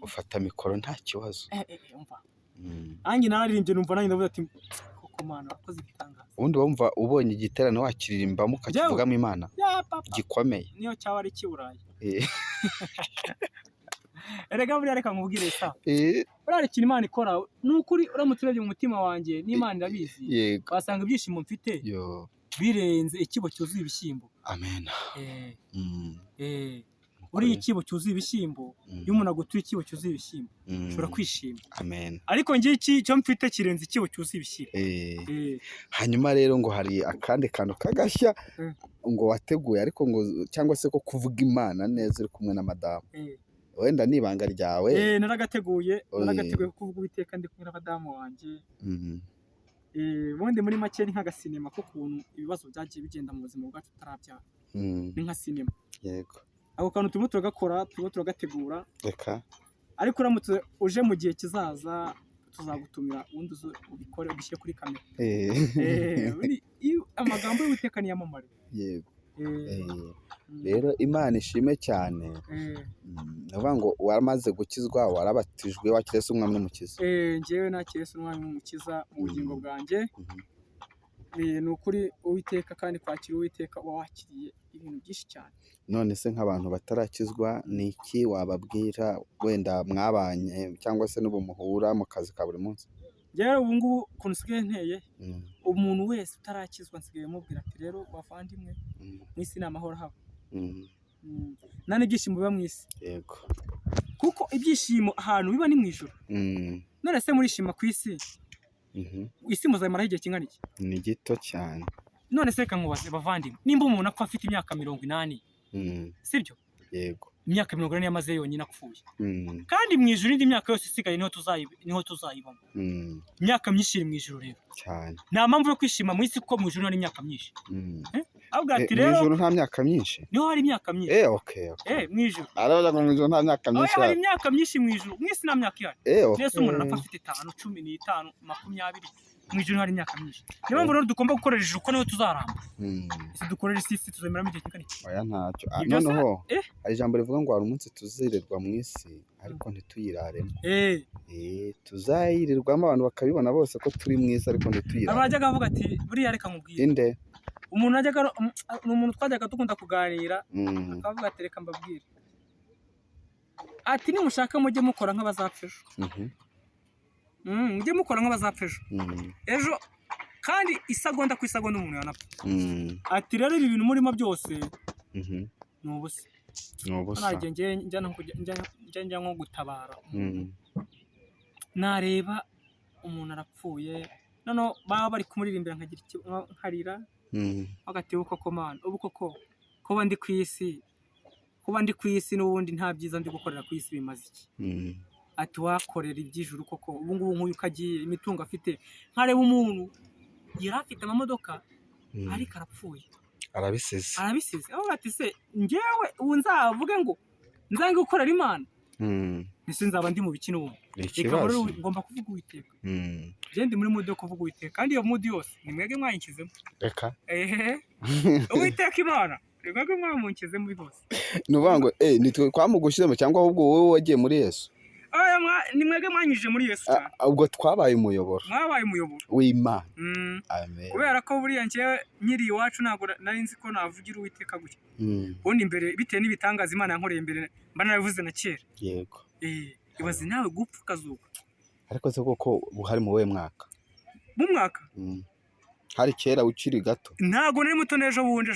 Ufata mikoro nta kibazo. Umva. Angi naririmbye numva nanjye ndavuga ati koko Mana wakoze ibitangaza. Ubundi wumva ubonye igiterane wakiririmbamo ukakivugamo Imana gikomeye. Niyo cyaba ari kiburayi. Erega buriya reka nkubwire sa. Buriya ikintu Imana ikora nukuri, uramutse urebye mu mutima wanjye n'Imana irabizi. Wasanga ibyishimo mfite birenze ikibo cyuzuye ibishyimbo. Amen. uriye ikibo cyuzuye ibishyimbo, iyo umuntu agutuye ikibo cyuzuye ibishyimbo ushobora kwishima. Amen. Ariko ngiki cyo mfite kirenze ikibo cyuzuye ibishyimbo. Hanyuma rero ngo hari akandi kantu kagashya ngo wateguye, ariko ngo cyangwa se ko kuvuga Imana neza uri kumwe na madamu. Wenda ni ibanga ryawe. Naragateguye kuvuga Uwiteka ndi kumwe na madamu wanjye. Ubundi muri make ni nk'agasinema k'ukuntu ibibazo byagiye bigenda mu buzima bwacu tutarabyara. Ni nka sinema. Yego. Ako kantu turimo turagakora, turimo turagategura. Reka. Ariko uramutse uje mu gihe kizaza tuzagutumira ubundi ubikore ubishyire kuri kamera. Amagambo y'Uwiteka niyamamare. Yego. Rero Imana ishime cyane. Ndavuga ngo waramaze gukizwa, warabatijwe, wakiriye Yesu umwami n'umukiza. Njyewe nakiriye Yesu umwami n'umukiza mu bugingo bwanjye. Ni ukuri Uwiteka, kandi kwakira Uwiteka wakiriye ibintu byinshi cyane. None se nk'abantu batarakizwa ni iki wababwira, wenda mwabanye cyangwa se n'ubu muhura mu kazi ka buri munsi? Njyewe ubu ngubu ukuntu usigaye nteye, umuntu wese utarakizwa nsigaye mubwira ati rero bavandimwe, mu isi ni amahoro haba. Nta n'ibyishimo biba mu isi. Yego. Kuko ibyishimo ahantu biba ni mu ijuru. None se murishima ku isi, isi muzayimaraho igihe kingana iki? Ni gito cyane. None se reka nkubaze bavandimwe, nimba umuntu apfa afite imyaka 80, sibyo? Yego. Imyaka 80 yamaze yonyine apfuye. Kandi mu ijuru indi myaka yose isigaye niho tuzayibamo. Imyaka myinshi iri mu ijuru rero. Cyane. Nta mpamvu yo kwishima mu isi kuko mu ijuru hari imyaka myinshi. Ahubwo ati rero mu ijuru nta myaka myinshi. Niho hari imyaka myinshi. Okay. Mu ijuru. Aravuga ngo mu ijuru nta myaka myinshi. Hari imyaka myinshi mu ijuru. Mu isi nta myaka ihari. Nese umuntu arapfa afite 5, 15, 20. Mu ijuru hari imyaka myinshi. Niyo mpamvu rero tugomba gukorera ijuru ko niho tuzaramba. Ese dukorera isi tuzemeramo igihe kingana iki? Oya ntacyo. Noneho hari ijambo rivuga ngo hari umunsi tuzirirwa mu isi ariko ntituyiraremo. Tuzayirirwamo abantu bakabibona bose ko turi mu isi ariko ntituyiraremo. Abajyaga bavuga ati buriya reka nkubwire. Inde? Umuntu twajyaga dukunda kuganira akavuga ati reka mbabwire. Ati nimushaka mujye mukora nk'abazapfa ejo. Mujye mukora nk'abazapfa ejo. Ejo kandi isagonda ku isagonda umuntu yanapfa. Ati rero ibi bintu murimo byose ni ubusa. Ntajye njya nko gutabara. Nareba umuntu arapfuye, noneho baba bari kumuririmbira nkarira, hagati ubu koko mana, ubu koko kuba ndi ku isi n'ubundi nta byiza ndi gukorera ku isi bimaze iki? Ati wakorera iby'ijuru koko, ubu ngubu nk'uyu kagiye imitungo afite, nkareba umuntu yari afite amamodoka ariko arapfuye. Arabisize. Aho bati se njyewe ubu nzavuge ngo nzange gukorera Imana? Ese nzaba ndi mu biki n'ubundi? Reka rero ngomba kuvuga Uwiteka. Je ndi muri mood yo kuvuga Uwiteka, kandi iyo mood yose ni mwege mwayinkizemo. Reka. Uwiteka Imana, mwege mwamunkizemo bose. Nuvuga ngo nitwe kwamugushyiremo cyangwa ahubwo wowe wagiye muri Yesu? Ni mwege mwanyije muri Yesu cyane. Ubwo twabaye umuyoboro. Mwabaye umuyoboro w'Imana. Amen. Kubera ko buriya njyewe nkiri iwacu ntabwo nari nzi ko navugira Uwiteka gutya. Ubundi imbere bitewe n'ibitangaza Imana yankoreye imbere mba narabivuze na kera. Yego. Ibaze nawe gupfa ukazuka. Ariko se koko buhari mu we mwaka? Mu mwaka? Hari kera ukiri gato. Ntabwo nari muto n'ejo bundi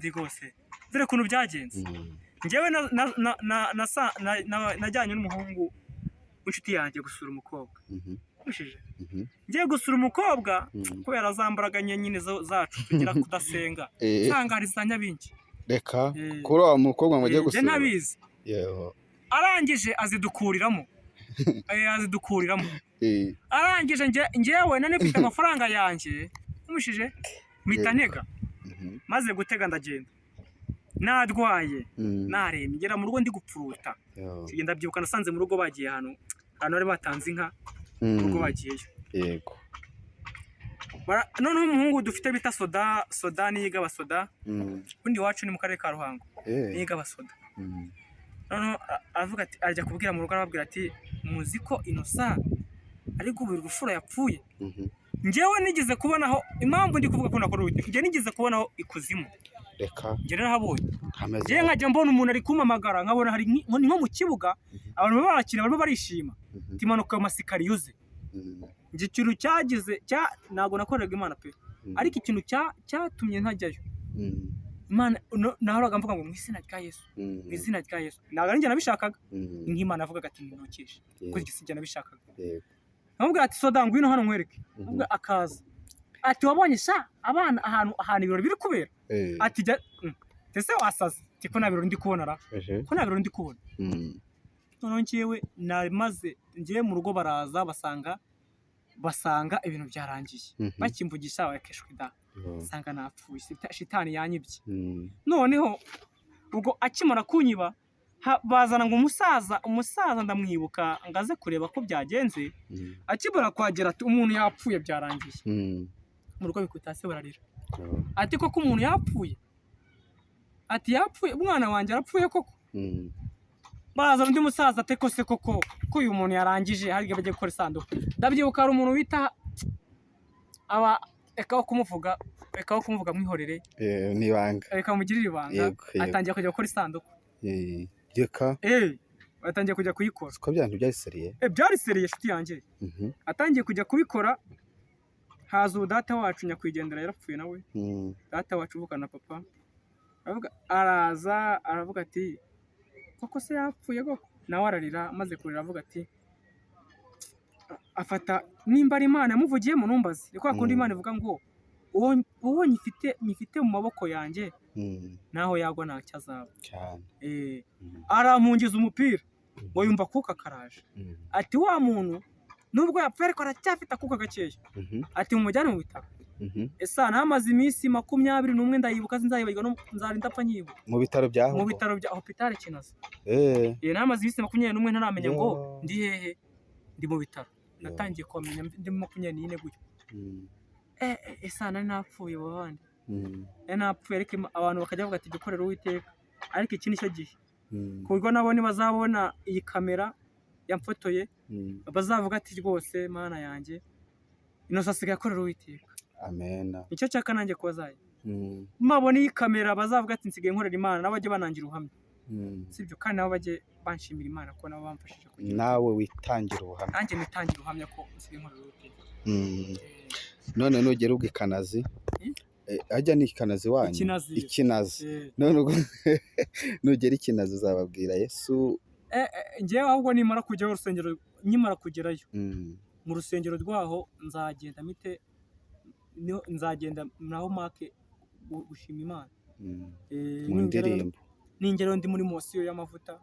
rwose. Dore ukuntu byagenze. Njyewe najyanye n'umuhungu w'inshuti yanjye gusura umukobwa. Ngiye gusura umukobwa kubera zambaraga nyine zacu tugira kudasenga. Nsanga hari za Nyabingi. Reka kuri uwo mukobwa ngo ajye gusura. Njye ntabizi. Arangije azidukuriramo. Arangije njyewe nane mfite amafaranga yanjye. Umushije mpita ntega. Maze gutega ndagenda. Nadwaye naremye ngera mu rugo ndi gupfuruta. Kigenda byibuka nasanze mu rugo bagiye hano bari batanze inka mu rugo bagiyeyo. Yego. Noneho umuhungu dufite bita soda niyiga abasoda. Undi wacu ni mu karere ka Ruhango. Niyiga abasoda. Noneho avuga ati ajya kubwira mu rugo arababwira ati muzi ko Innocent ari gubira urufuro yapfuye. Njyewe nigeze kubonaho impamvu ndi kuvuga ko nakora Uwiteka. Njye nigeze kubonaho ikuzimu. Reka. Njye narahabonye. Njye nkajya mbona umuntu ari kumamagara nkabona hari nko mu kibuga abantu barakina barimo barishima. Timanuka amasikari yuze. Njye ikintu cyagize ntabwo nakoreraga Imana pe. Ariko ikintu cyatumye ntajyayo. Imana nahoraga mvuga ngo mu izina rya Yesu, mu izina rya Yesu, ntabwo ari njye nabishakaga, nk'Imana avugaga ati ntunukishe, kuko si njye nabishakaga. Nkamubwira ati soda ngwino hano nkwereke, akaza ati wabonye sha abana ahantu ibirori biri kubera, ati ese wasaze, ati ko nta birori ndi kubona ra, ko nta birori ndi kubona. Noneho njyewe namaze ngiye mu rugo baraza basanga ibintu byarangiye, bakimvugisha bakeshwe da, sanga napfuye, shitani yanyibye. Noneho ubwo akimara kunyiba bazana ngo umusaza ndamwibuka ngaze kureba ko byagenze, akibura kwagera ati umuntu yapfuye byarangiye. Mu rugo bikutase bararira, ati koko umuntu yapfuye, ati yapfuye umwana wanjye arapfuye koko. Bazana undi musaza ate ko se koko ko uyu muntu yarangije hari bagiye gukora isanduku. Ndabyibuka hari umuntu wita ekaho kumuvuga mwihorere, nibanga reka mugirire ibanga, atangiye kujya gukora isanduku. Reka atangiye kujya kuyikora. Siko byantu byari byari seriye inshuti yanjye. Atangiye kujya kubikora, haza data wacu nyakwigendera yarapfuye nawe. Data wacu uvuka na papa araza aravuga ati koko se yapfuye koko, nawe ararira, amaze kurira avuga ati afata nimba ari Imana yamuvugiyemo numbaze, ni kwa kundi Imana ivuga ngo uwo nyifite mu maboko yanjye naho yagwa ntacyo azaba cyane. Arampungiza umupira ngo yumva kuka karaje, ati wa muntu nubwo yapfuye ariko aracyafite akuka gakeya, ati mumujyane mu bitaro. Esa namaze iminsi 21 ndayibuka, sinzayibagirwa, nzarinda apfa nyibuka. Mu bitaro bya Hopital Kinazi. Namaze iminsi 21 ntaramenya ngo ndi hehe, ndi mu bitaro. Natangiye kumenya ndi 24 gutyo. Esa nari napfuye babandi. Napfuye ariko abantu bakajya bavuga ati dukorera Uwiteka, ariko iki nicyo gihe kuko nabo bazabona iyi kamera yamfotoye bazavuga ati rwose Mana yanjye Innocent asigaye akorera Uwiteka. Amen. Icyo cyaka nanjye kubazaye. Mabona iyi kamera bazavuga ati nsigaye nkorera Imana, nabajye banangira ubuhamya. Sibyo, kandi nabo bajye banshimira Imana ko nabo bamfashije kugira. Nawe witangira ubuhamya. Nanjye nitangira ubuhamya ko nsigaye nkorera Uwiteka. None nugera ubwikanazi ajya ni Ikanazi wanyu Ikinazi. None ubwo nugera Ikinazi uzababwira Yesu. Ngewe ahubwo nimara kujyaho urusengero, nyimara kugerayo mu rusengero rwaho nzagenda naho make gushima Imana. Mu ndirimbo n'ingero ndi muri mosiyo y'amavuta,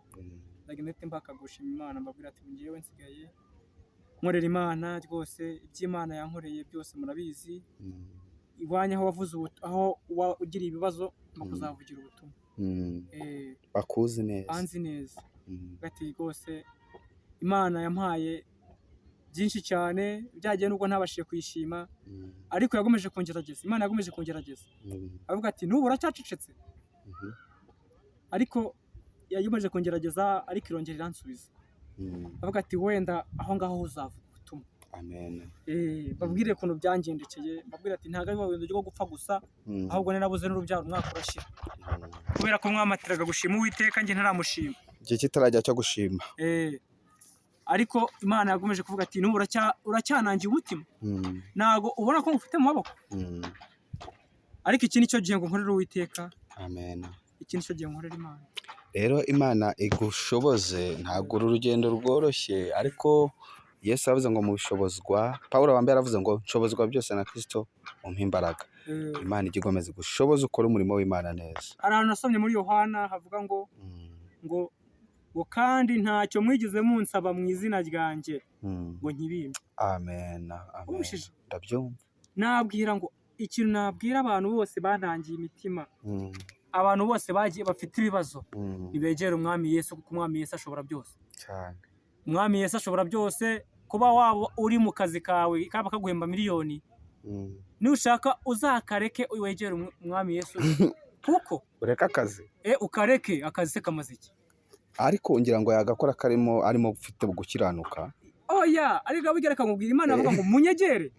ndagenda mbaka gushima Imana, mbabwira ati ngewe nsigaye nkorera Imana rwose, iby'Imana yankoreye byose murabizi. Iwanya aho wavuze aho ugira ibibazo bakuzavugira ubutumwa. Bakuzi neza, anzi neza. Gati rwose Imana yampaye byinshi cyane, byagiye nubwo ntabashije kuyishima, ariko yagomeje kongerageza. Imana yagomeje kongerageza, avuga ati nubu uracyacecetse, ariko yagomeje kongerageza, ariko irongera iransubiza. Avuga ati wenda aho ngaho uzavuga ubutumwa. Amen. Babwire ukuntu byangendekeye, babwire ati ntago ari wowe ryo gupfa gusa, ahubwo narabuze n'urubyaro umwaka urashira, kubera ko mwamatiraga gushima Uwiteka njye ntaramushima, igihe kitarajya cyo gushima. Ariko Imana yagomeje kuvuga ati nubu uracyanangiye umutima, nago ubona ko ngufite mu maboko. Ariko iki nicyo gihe ngo nkorera Uwiteka. Amen. Iki nicyo gihe nkorera Imana. Rero Imana igushoboze, ntago urugendo rworoshye, ariko Yesu yavuze ngo mu bishobozwa, Pawulo wambere aravuze ngo nshobozwa byose na Kristo umpa imbaraga. Imana igomeze gushoboza ukora umurimo w'Imana neza. Ahantu nasomye muri Yohana havuga ngo kandi ntacyo mwigize munsaba mu izina ryanjye ngo nkibimbe. Amen. Ndabyumva. Nabwira ngo ikintu nabwira abantu bose bantangiye imitima, abantu bose bagiye bafite ibibazo, nibegera umwami Yesu, kuko umwami Yesu ashobora byose cyane. Umwami Yesu ashobora byose. Kuba waba uri mu kazi kawe kaba kaguhemba miliyoni, nushaka uzakareke wegere umwami Yesu, kuko ureka akazi ukareke akazi se kamaze iki? Ariko ngira ngo yagakora karimo arimo gufite gukiranuka. Oya, ariko abugereka nkubwira Imana avuga ngo munyegere.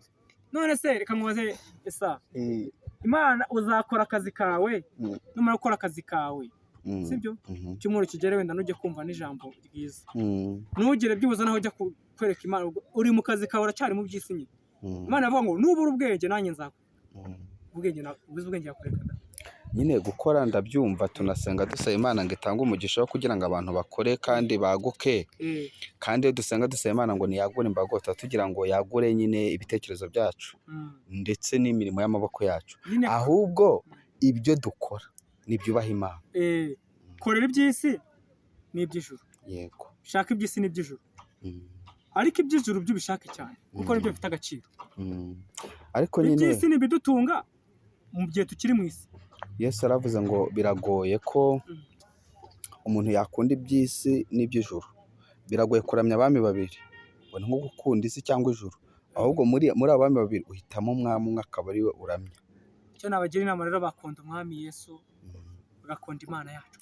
None se reka nkubaze Esa, Imana uzakora akazi kawe, numara gukora akazi kawe, sibyo? Cyumuru kigere wenda nujye kumva n'ijambo ryiza, ntugire byibuze naho ujya kwereka Imana uri mu kazi kawe uracyari mu byisi Imana avuga ngo nubura ubwenge nanjye nzakora ubwenge, ubwenge yakoreka. nyine gukora ndabyumva, tunasenga dusaba Imana ngo itange umugisha wo kugira ngo abantu bakore kandi baguke, kandi iyo dusenga dusaba Imana ngo ntiyagure imbago, tuba tugira ngo yagure nyine ibitekerezo byacu ndetse n'imirimo y'amaboko yacu, ahubwo ibyo dukora nibyubaha Imana. Korera iby'isi n'iby'ijuru, yego, shaka iby'isi n'iby'ijuru, ariko iby'ijuru byo ubishake cyane kuko nibyo bifite agaciro. Ariko nyine iby'isi ni ibidutunga mu gihe tukiri mu isi. Yesu aravuze ngo biragoye ko umuntu yakunda iby'isi n'iby'ijuru, biragoye kuramya abami babiri, ngo ni nko gukunda isi cyangwa ijuru, ahubwo muri abami babiri uhitamo umwami umwe akaba ari we uramya. Icyo nabagira inama rero, bakunda umwami Yesu, bagakunda Imana yacu,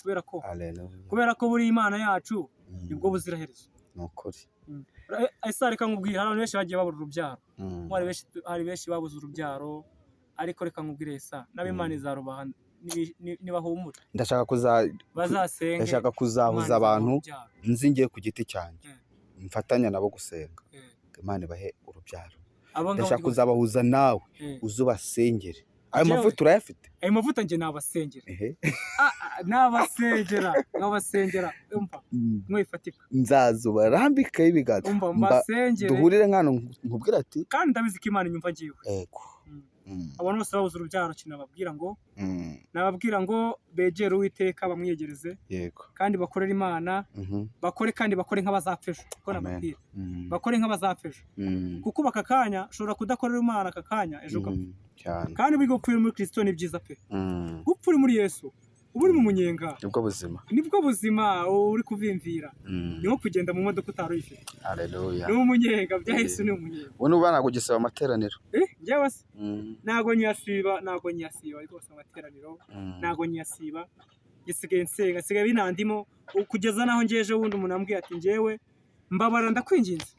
kubera ko buri Imana yacu nibwo buziraherezo. Ni ukuri. Ese reka nkubwire, hari abantu benshi bagiye babura urubyaro, hari benshi babuze urubyaro, ariko reka nkubwire Esa n'ab'Imana izarubaha nibahumura. Ndashaka kuzahuza abantu nzi ngiye ku giti cyanjye, mfatanya nabo gusenga, Imana ibahe urubyaro. Ndashaka kuzabahuza nawe, uzubasengere. Ayo mavuta urayafite? Ayo mavuta njye nabasengera. Nabasengera umva mwifatika. Nzazubarambikaho ibiganza. Umva mbasengere. Duhurire nkano nkubwira ati. Kandi ndabizi ko Imana inyumva ngiwe. Yego. Abantu bose babuze urubyaro nababwira ngo begere Uwiteka bamwiyegereze. Yego. Kandi bakorera Imana, bakore nk'abazapfejo. Kuko nababwira. Bakore nk'abazapfejo. Kuko baka kanya ushobora kudakorera Imana aka kanya ejo gapfa. Kandi bigo gupfira muri Kristo ni byiza pe. Gupfira muri Yesu ubu uri mu munyenga, nibwo buzima uri kuvimvira, niho kugenda mu modoka utaruyifite. Haleluya. Ni umunyenga bya Yesu, ni umunyenga. Wowe ubana kugisaba amateraniro? Njyewe se ntago nyasiba rwose amateraniro, ntago nyasiba, gisigaye nsenga, sigaye binandimo kugeza naho ngeje wundi umuntu ambwiye ati njyewe mbabara ndakwinginze,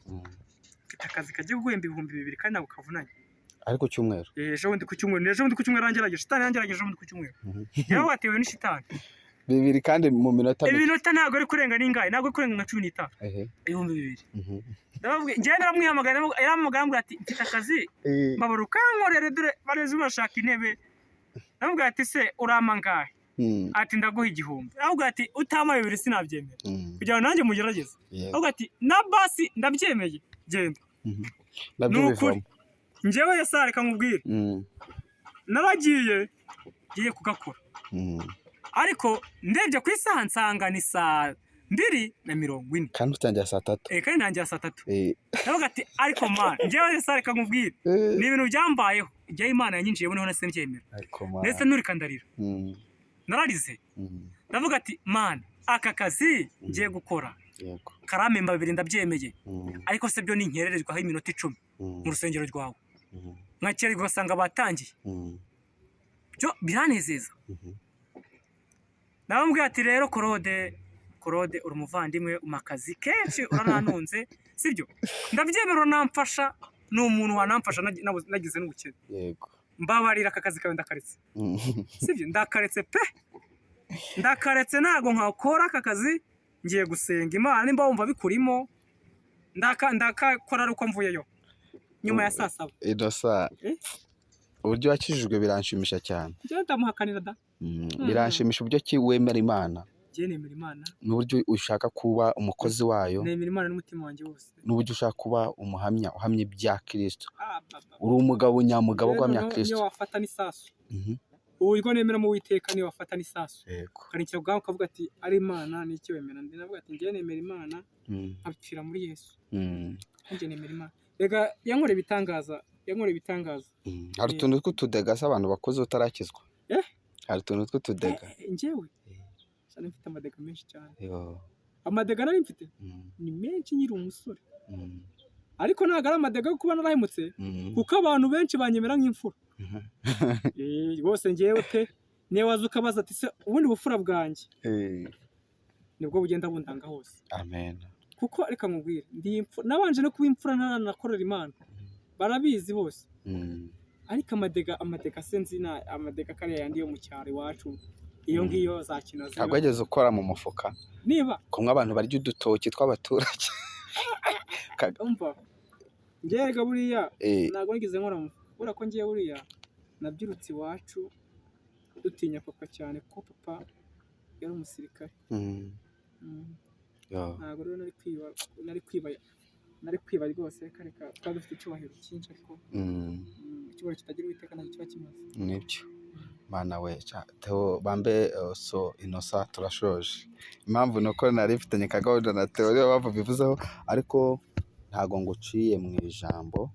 mfite akazi kagiye guhemba 2,000 kandi ntabwo kavunanye. Ariko cyumweru. Ejo bundi ku cyumweru arangerageje, shitani yangerageje ejo bundi ku cyumweru. Yawe watewe ni shitani. 2 kandi mu minota. Iminota ntago ari kurenga ningahe, ntago ari kurenga nka 15. 2,000. Ndababwiye ngende namwihamagara, yaramugambye ati mfite akazi, mbabaruka nkorere dore barezi bashaka intebe. Ndababwiye ati se urama ngahe? Ati ndaguha 1,000. Ndababwiye ati utama 2 sinabyemera. Kugira nanjye mugerageze. Ndababwiye ati na basi ndabyemeye, genda. Nabyo njyewe Esa reka nkubwire, naragiye kugakora, ariko ndebye ku isaha nsanga ni 2:40. kandi utangira saa 3. Kandi ntangira saa 3. Ndavuga ati ariko man, njyewe Esa reka nkubwire, ni ibintu byambayeho, igihe Imana yanyinjiye noneho nase mbyemera, ndetse nurikandarira, nararize. Ndavuga ati man, aka kazi ngiye gukora karamemba 2 ndabyemeye, ariko se byo ni nkererezwaho iminota 10 mu rusengero rwawe, nkakeri ugasanga batangiye, byo biranezeza. Nabambwiye ati rero Claude uri umuvandimwe, umakazi kenshi urananunze, sibyo? Ndabyemera uramfasha, ni umuntu wanamfasha nagize n'ubukene. Yego. Mbabarira aka kazi kawe ndakaretse. Sibyo? Ndakaretse pe. Ndakaretse ntago nkakora aka kazi, ngiye gusenga Imana, nimba wumva bikurimo ndakakora ari uko mvuyeyo nyuma ya saa 7. Idosa uburyo wakijijwe biranshimisha cyane. Njye ndamuhakanira da. Biranshimisha uburyo ki wemera Imana. Njye nemera Imana. N'uburyo ushaka kuba umukozi wayo. Nemera Imana n'umutima wanjye wose. N'uburyo ushaka kuba umuhamya ibya Kristo. Uri umugabo nyamugabo guhamya Kristo. Niyo wafata n'isasu. Ubwo nemera mu Uwiteka niyo wafata n'isasu. Yego. Kandi icyo bwawe ukavuga ati ari Imana n'iki wemera. Ndi navuga ati njye nemera Imana, apfira muri Yesu. Njye nemera Imana. Rega yankore ibitangaza. Hari utuntu tw'utudega abantu bakoze utarakizwa. Hari utuntu tw'utudega. Njyewe cyane mfite amadega menshi cyane. Yo. Amadega nari mfite ni menshi nyiri umusore. Ariko ntago ari amadega yo kuba narahemutse, kuko abantu benshi banyemera nk'imfura. Rwose njyewe pe, niyo waza ukabaza ati se ubundi bufura bwanjye nibwo bugenda bundanga hose. Amen. Kuko reka nkubwire, ndi imfura, nabanje no kuba imfura ntanakorera Imana, barabizi bose. Ariko amadega senzi na amadega kare yandi yo mu cyaro iwacu, iyo ngiyo za kino ziba. Ntabwo wageze ukora mu mufuka niba kumwe abantu barya udutoki tw'abaturage. Umva njyega buriya ntabwo ngize nkora mu mufuka, ko ngiye buriya nabyirutse iwacu dutinya papa cyane kuko papa yari umusirikare. Mm. Mm. Yeah. Ntabwo rero nari kwiba rwose kareka twari dufite icyubahiro cyinshi ariko icyubahiro kitagira uwiteka ntacyo kiba kimaze. Nibyo mana we Theo bambe so Innocent turashoje. Impamvu nuko nari mfitanye kagahunda na Theo rero bava bivuzeho ariko ntago nguciye mu ijambo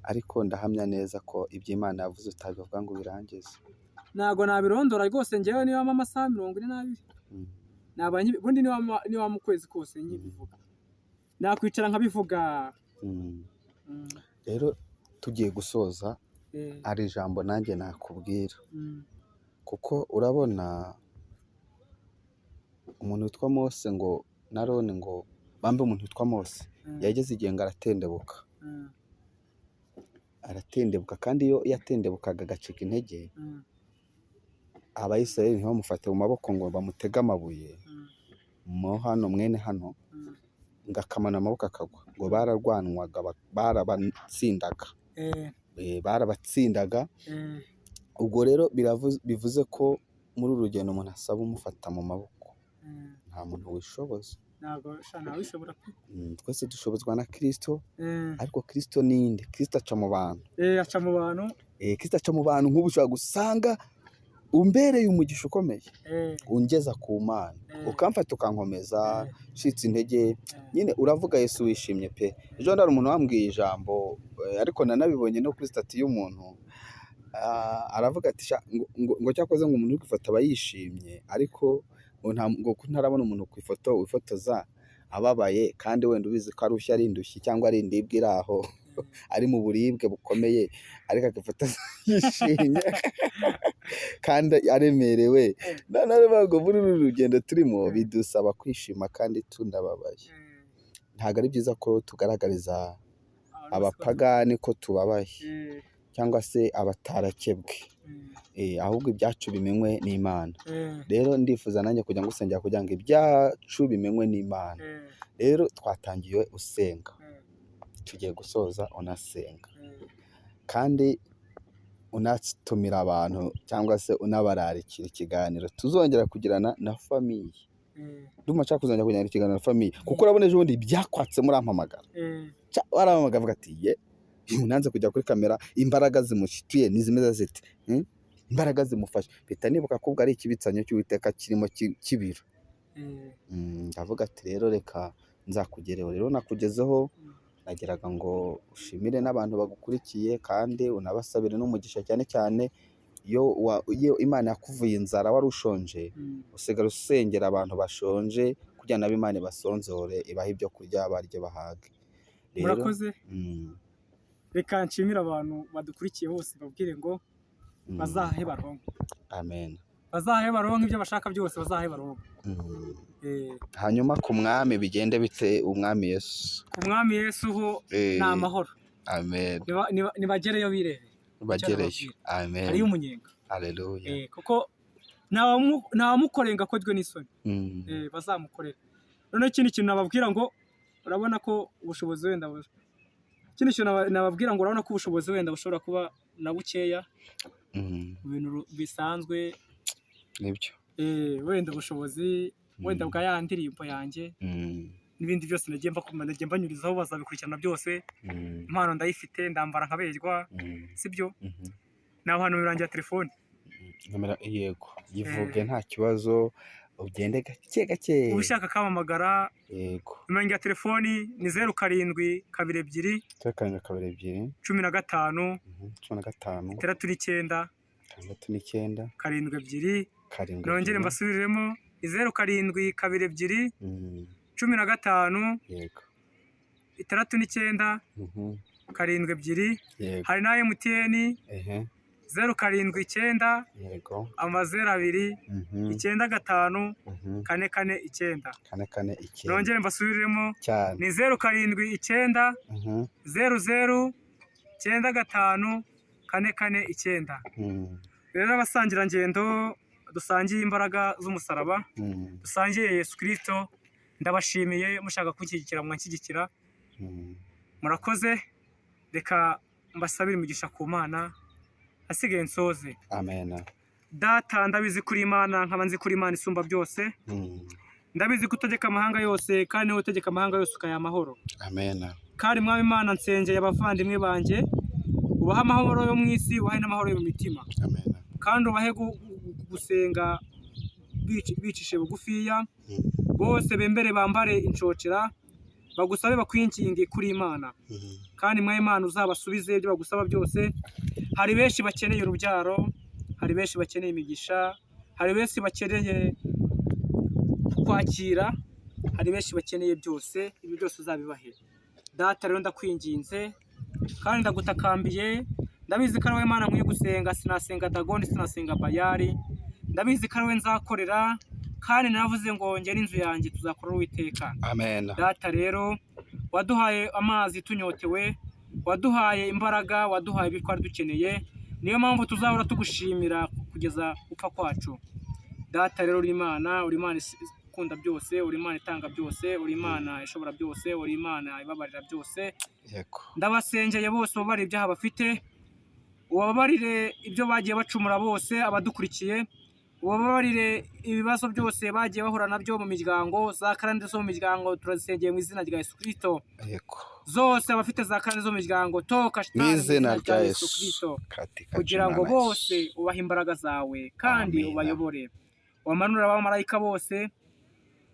ariko ndahamya neza ko iby'Imana yavuze utabivuga ngo birangize. Ntago nabirondora rwose njyewe niba amasaha 42 nabanye ubundi niba mu kwezi kose nyibivuga nakwicara nkabivuga. Rero tugiye gusoza ari ijambo nanjye nakubwira kuko urabona umuntu witwa Mose ngo narone ngo bambe umuntu witwa Mose yageze igihe ngo aratendebuka kandi iyo yatendebukaga agacika intege Abayisiraheli ntibamufate mu maboko ngo bamutege amabuye mo hano mwene hano ngo akamana amaboko akagwa ngo bararwanwaga barabatsindaga ubwo rero bivuze ko muri uru rugendo umuntu asaba umufata mu maboko nta muntu wishoboza. Twese dushobozwa na Kristo ariko Kristo ninde? Kristo aca mu bantu. Kristo aca mu bantu nk'ubu ushobora gusanga umbereye umugisha ukomeye ungeza ku Mana ukamfata ukankomeza shitse intege nyine uravuga Yesu wishimye pe. Ejo ndari umuntu wambwiye ijambo ariko nanabibonye no kuri stati y'umuntu aravuga ati ngo cyakoze ngo umuntu uri kwifata aba yishimye ariko ngo ntarabona umuntu ku ifoto wifotoza ababaye kandi wenda ubizi ko arushya ari indushyi cyangwa ari indibwe iraho ari mu buribwe bukomeye ariko akifotoza yishimye kandi aremerewe. None bago muri uru rugendo turimo bidusaba kwishima kandi tunababaye. Ntabwo ari byiza ko tugaragariza abapagani ko tubabaye cyangwa se abatarakebwe ahubwo ibyacu bimenywe n'Imana. Rero ndifuza nanjye kujya ngusengera kugira ngo ibyacu bimenywe n'Imana. Rero twatangiye usenga tugiye gusoza unasenga kandi unatumira abantu cyangwa se unabararikira ikiganiro tuzongera kugirana na famiye. Ndumva nshaka kuzongera kugirana ikiganiro na famiye kuko urabona ejo bundi byakwatse muri ampamagara barampamagara bavuga ati nanze kujya kuri kamera imbaraga zimushituye nizimeza ziti imbaraga zimufasha mpita nibuka ko ubwo ari ikibitsanyo cy'Uwiteka kirimo kibiro. Ndavuga ati rero reka nzakugereho. Rero nakugezeho nageraga ngo ushimire n'abantu bagukurikiye kandi unabasabire n'umugisha cyane cyane iyo Imana yakuvuye inzara wari ushonje usigara usengera abantu bashonje kugira ngo Imana ibasonzore ibahe ibyo kurya barye bahage. Murakoze. Reka nshimira abantu badukurikiye bose babwire ngo bazahe baronke. Amen. Bazahe baronke ibyo bashaka byose bazahe baronke. Hanyuma ku mwami bigende bite umwami Yesu? Ku mwami Yesu ho ni amahoro. Amen. Nibagereyo birebe. Bagereyo. Amen. Ari umunyenga. Haleluya. Kuko ntawamukorenga akozwe n'isoni. Bazamukorera. None ikindi kintu nababwira ngo urabona ko ubushobozi wenda ikindi kintu nababwira ngo urabona ko ubushobozi wenda bushobora kuba na bukeya mu bintu bisanzwe nibyo. Wenda ubushobozi wenda bwa ya ndirimbo yanjye n'ibindi byose nagiye mbanyurizaho bazabikurikirana byose. Impano ndayifite ndambara nkaberwa sibyo naho hano birangira telefone yego yivuge nta kibazo ugende gake gake ushaka kamamagara. Yego imangira telefoni ni 07 22 15 15 69 72 nongere mbasubiriremo 07 22 15 yego 69 72 hari na MTN 079 yego 02 95 449 nongere mbasubiriremo ni 079 00 95 449. Rero abasangira ngendo dusangiye imbaraga z'umusaraba dusangiye Yesu Kristo ndabashimiye mushaka kunshyigikira mwanshyigikira. Murakoze reka mbasabire umugisha ku Mana asigaye nsoze. Amen. Data ndabizi kuri Imana, nkaba nzi kuri Imana isumba byose. Ndabizi ko utegeka amahanga yose, kandi niwe utegeka amahanga yose ukayaha amahoro. Amen. Kandi mwami Imana, nsengeye abavandimwe banjye, ubahe amahoro yo mu isi, ubahe n'amahoro yo mu mitima. Amen. Kandi ubahe gusenga bicishe bugufiya, bose bembere bambare inshokera, bagusabe bakwinginge kuri Imana. Kandi mwami Imana, uzabasubize ibyo bagusaba byose. Hari benshi bakeneye urubyaro, hari benshi bakeneye imigisha, hari benshi bakeneye kwakira, hari benshi bakeneye byose, ibi byose uzabibahe. Data rero ndakwinginze kandi ndagutakambiye, ndabizi ko ari wowe Mana nkwiye gusenga, sinasenga Dagoni, sinasenga Bayali, ndabizi ko ari wowe nzakorera, kandi naravuze ngo njye n'inzu yanjye tuzakorera Uwiteka. Amen. Data rero waduhaye amazi tunyotewe, waduhaye imbaraga, waduhaye ibyo twari dukeneye, niyo mpamvu tuzahora tugushimira kugeza gupfa kwacu. Data rero uri Imana, uri Imana ikunda byose, uri Imana itanga byose, uri Imana ishobora byose, uri Imana ibabarira byose. Yego. Ndabasengeye bose ubabarire ibyaha bafite, ubabarire ibyo bagiye bacumura bose, abadukurikiye, ubabarire ibibazo byose bagiye bahura nabyo mu miryango, za karande zo mu miryango turazisengeye mu izina rya Yesu Kristo. Yego. Zose abafite za karande zo mu miryango, toka Mu izina rya Yesu Yesu Kristo, katika kugira jina ngo la Yesu. bose ubahe imbaraga zawe kandi Amen. ubayobore. Wamanura abamarayika bose,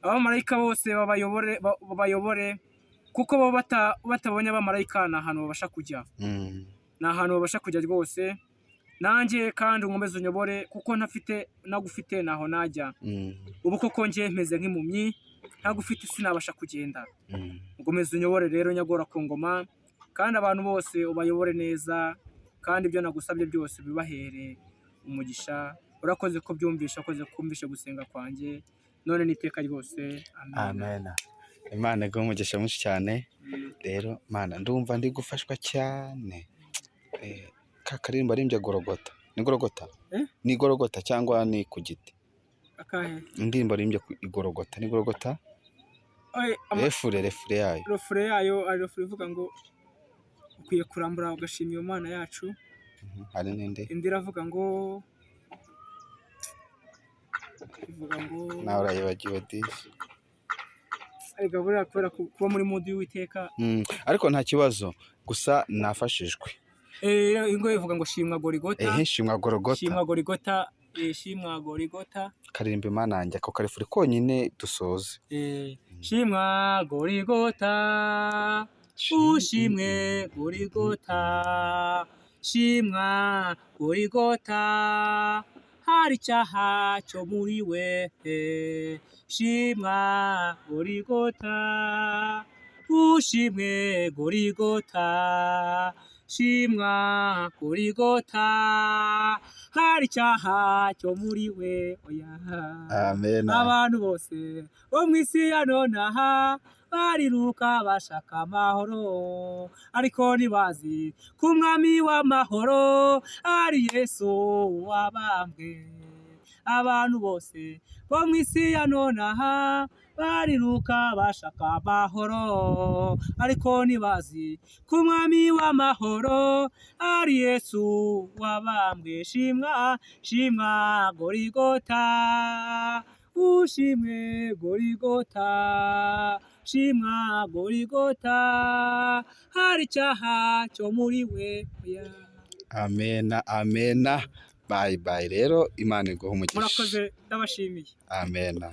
abamarayika bose babayobore, kuko bo batabonye abamarayika nta hantu babasha kujya, nta hantu babasha kujya rwose. Nanjye kandi unkomeze unyobore, kuko nagufite ntaho najya. Ubu koko njye meze nk'impumyi, ntagufite sinabasha kugenda. Unkomeze unyobore rero nyagora ku ngoma, kandi abantu bose ubayobore neza, kandi ibyo nagusabye byose bibahere umugisha. Urakoze ko byumvisha, urakoze ko kumvisha gusenga kwanjye, none n'iteka ryose. Amen. Amen. Imana iguhe umugisha mwinshi cyane. Rero Mana, ndumva ndi gufashwa cyane. Ka karirimbo arimbye Gorogota. Ni Gorogota? Ni Gorogota cyangwa ni ku giti? Akahe? Indirimbo arimbye Gorogota. Ni Gorogota? Refure yayo. Refure yayo ari refure ivuga ngo ukwiye kurambura ugashima iyo Mana yacu. Hari n'indi? Indi iravuga ngo nawe urayibagiwe disi. Ariko buriya kubera kuba muri mudu y'Uwiteka. Ariko nta kibazo, gusa nafashijwe. Ingo ivuga ngo shimwa Gorigota. Shimwa Gorogota. Shimwa Gorigota. Shimwa Gorigota. Karirimba Imana yanjye ako karifuri konyine dusoze. Shimwa Gorigota. Ushimwe Gorigota. Shimwa Gorigota. Hari icyaha cyo muri we. Shimwa Gorigota. Ushimwe Gorigota. Shimwa Gorigota. Hari icyaha cyo muri we. Oya. Amen. Abantu bose bo mu isi ya nonaha bariruka bashaka amahoro, ariko ntibazi ko umwami w'amahoro ari Yesu wabambwe. Abantu bose bo mu isi ya nonaha bariruka bashaka amahoro, ariko ntibazi ko umwami w'amahoro ari Yesu wabambwe. Shimwa, shimwa Gorigota. Ushimwe Gorigota. Shimwa Gorigota. Hari icyaha cyo muri we. Amena, amena. Bye bye rero, Imana iguhe umugisha. Murakoze, ndabashimiye. Amena.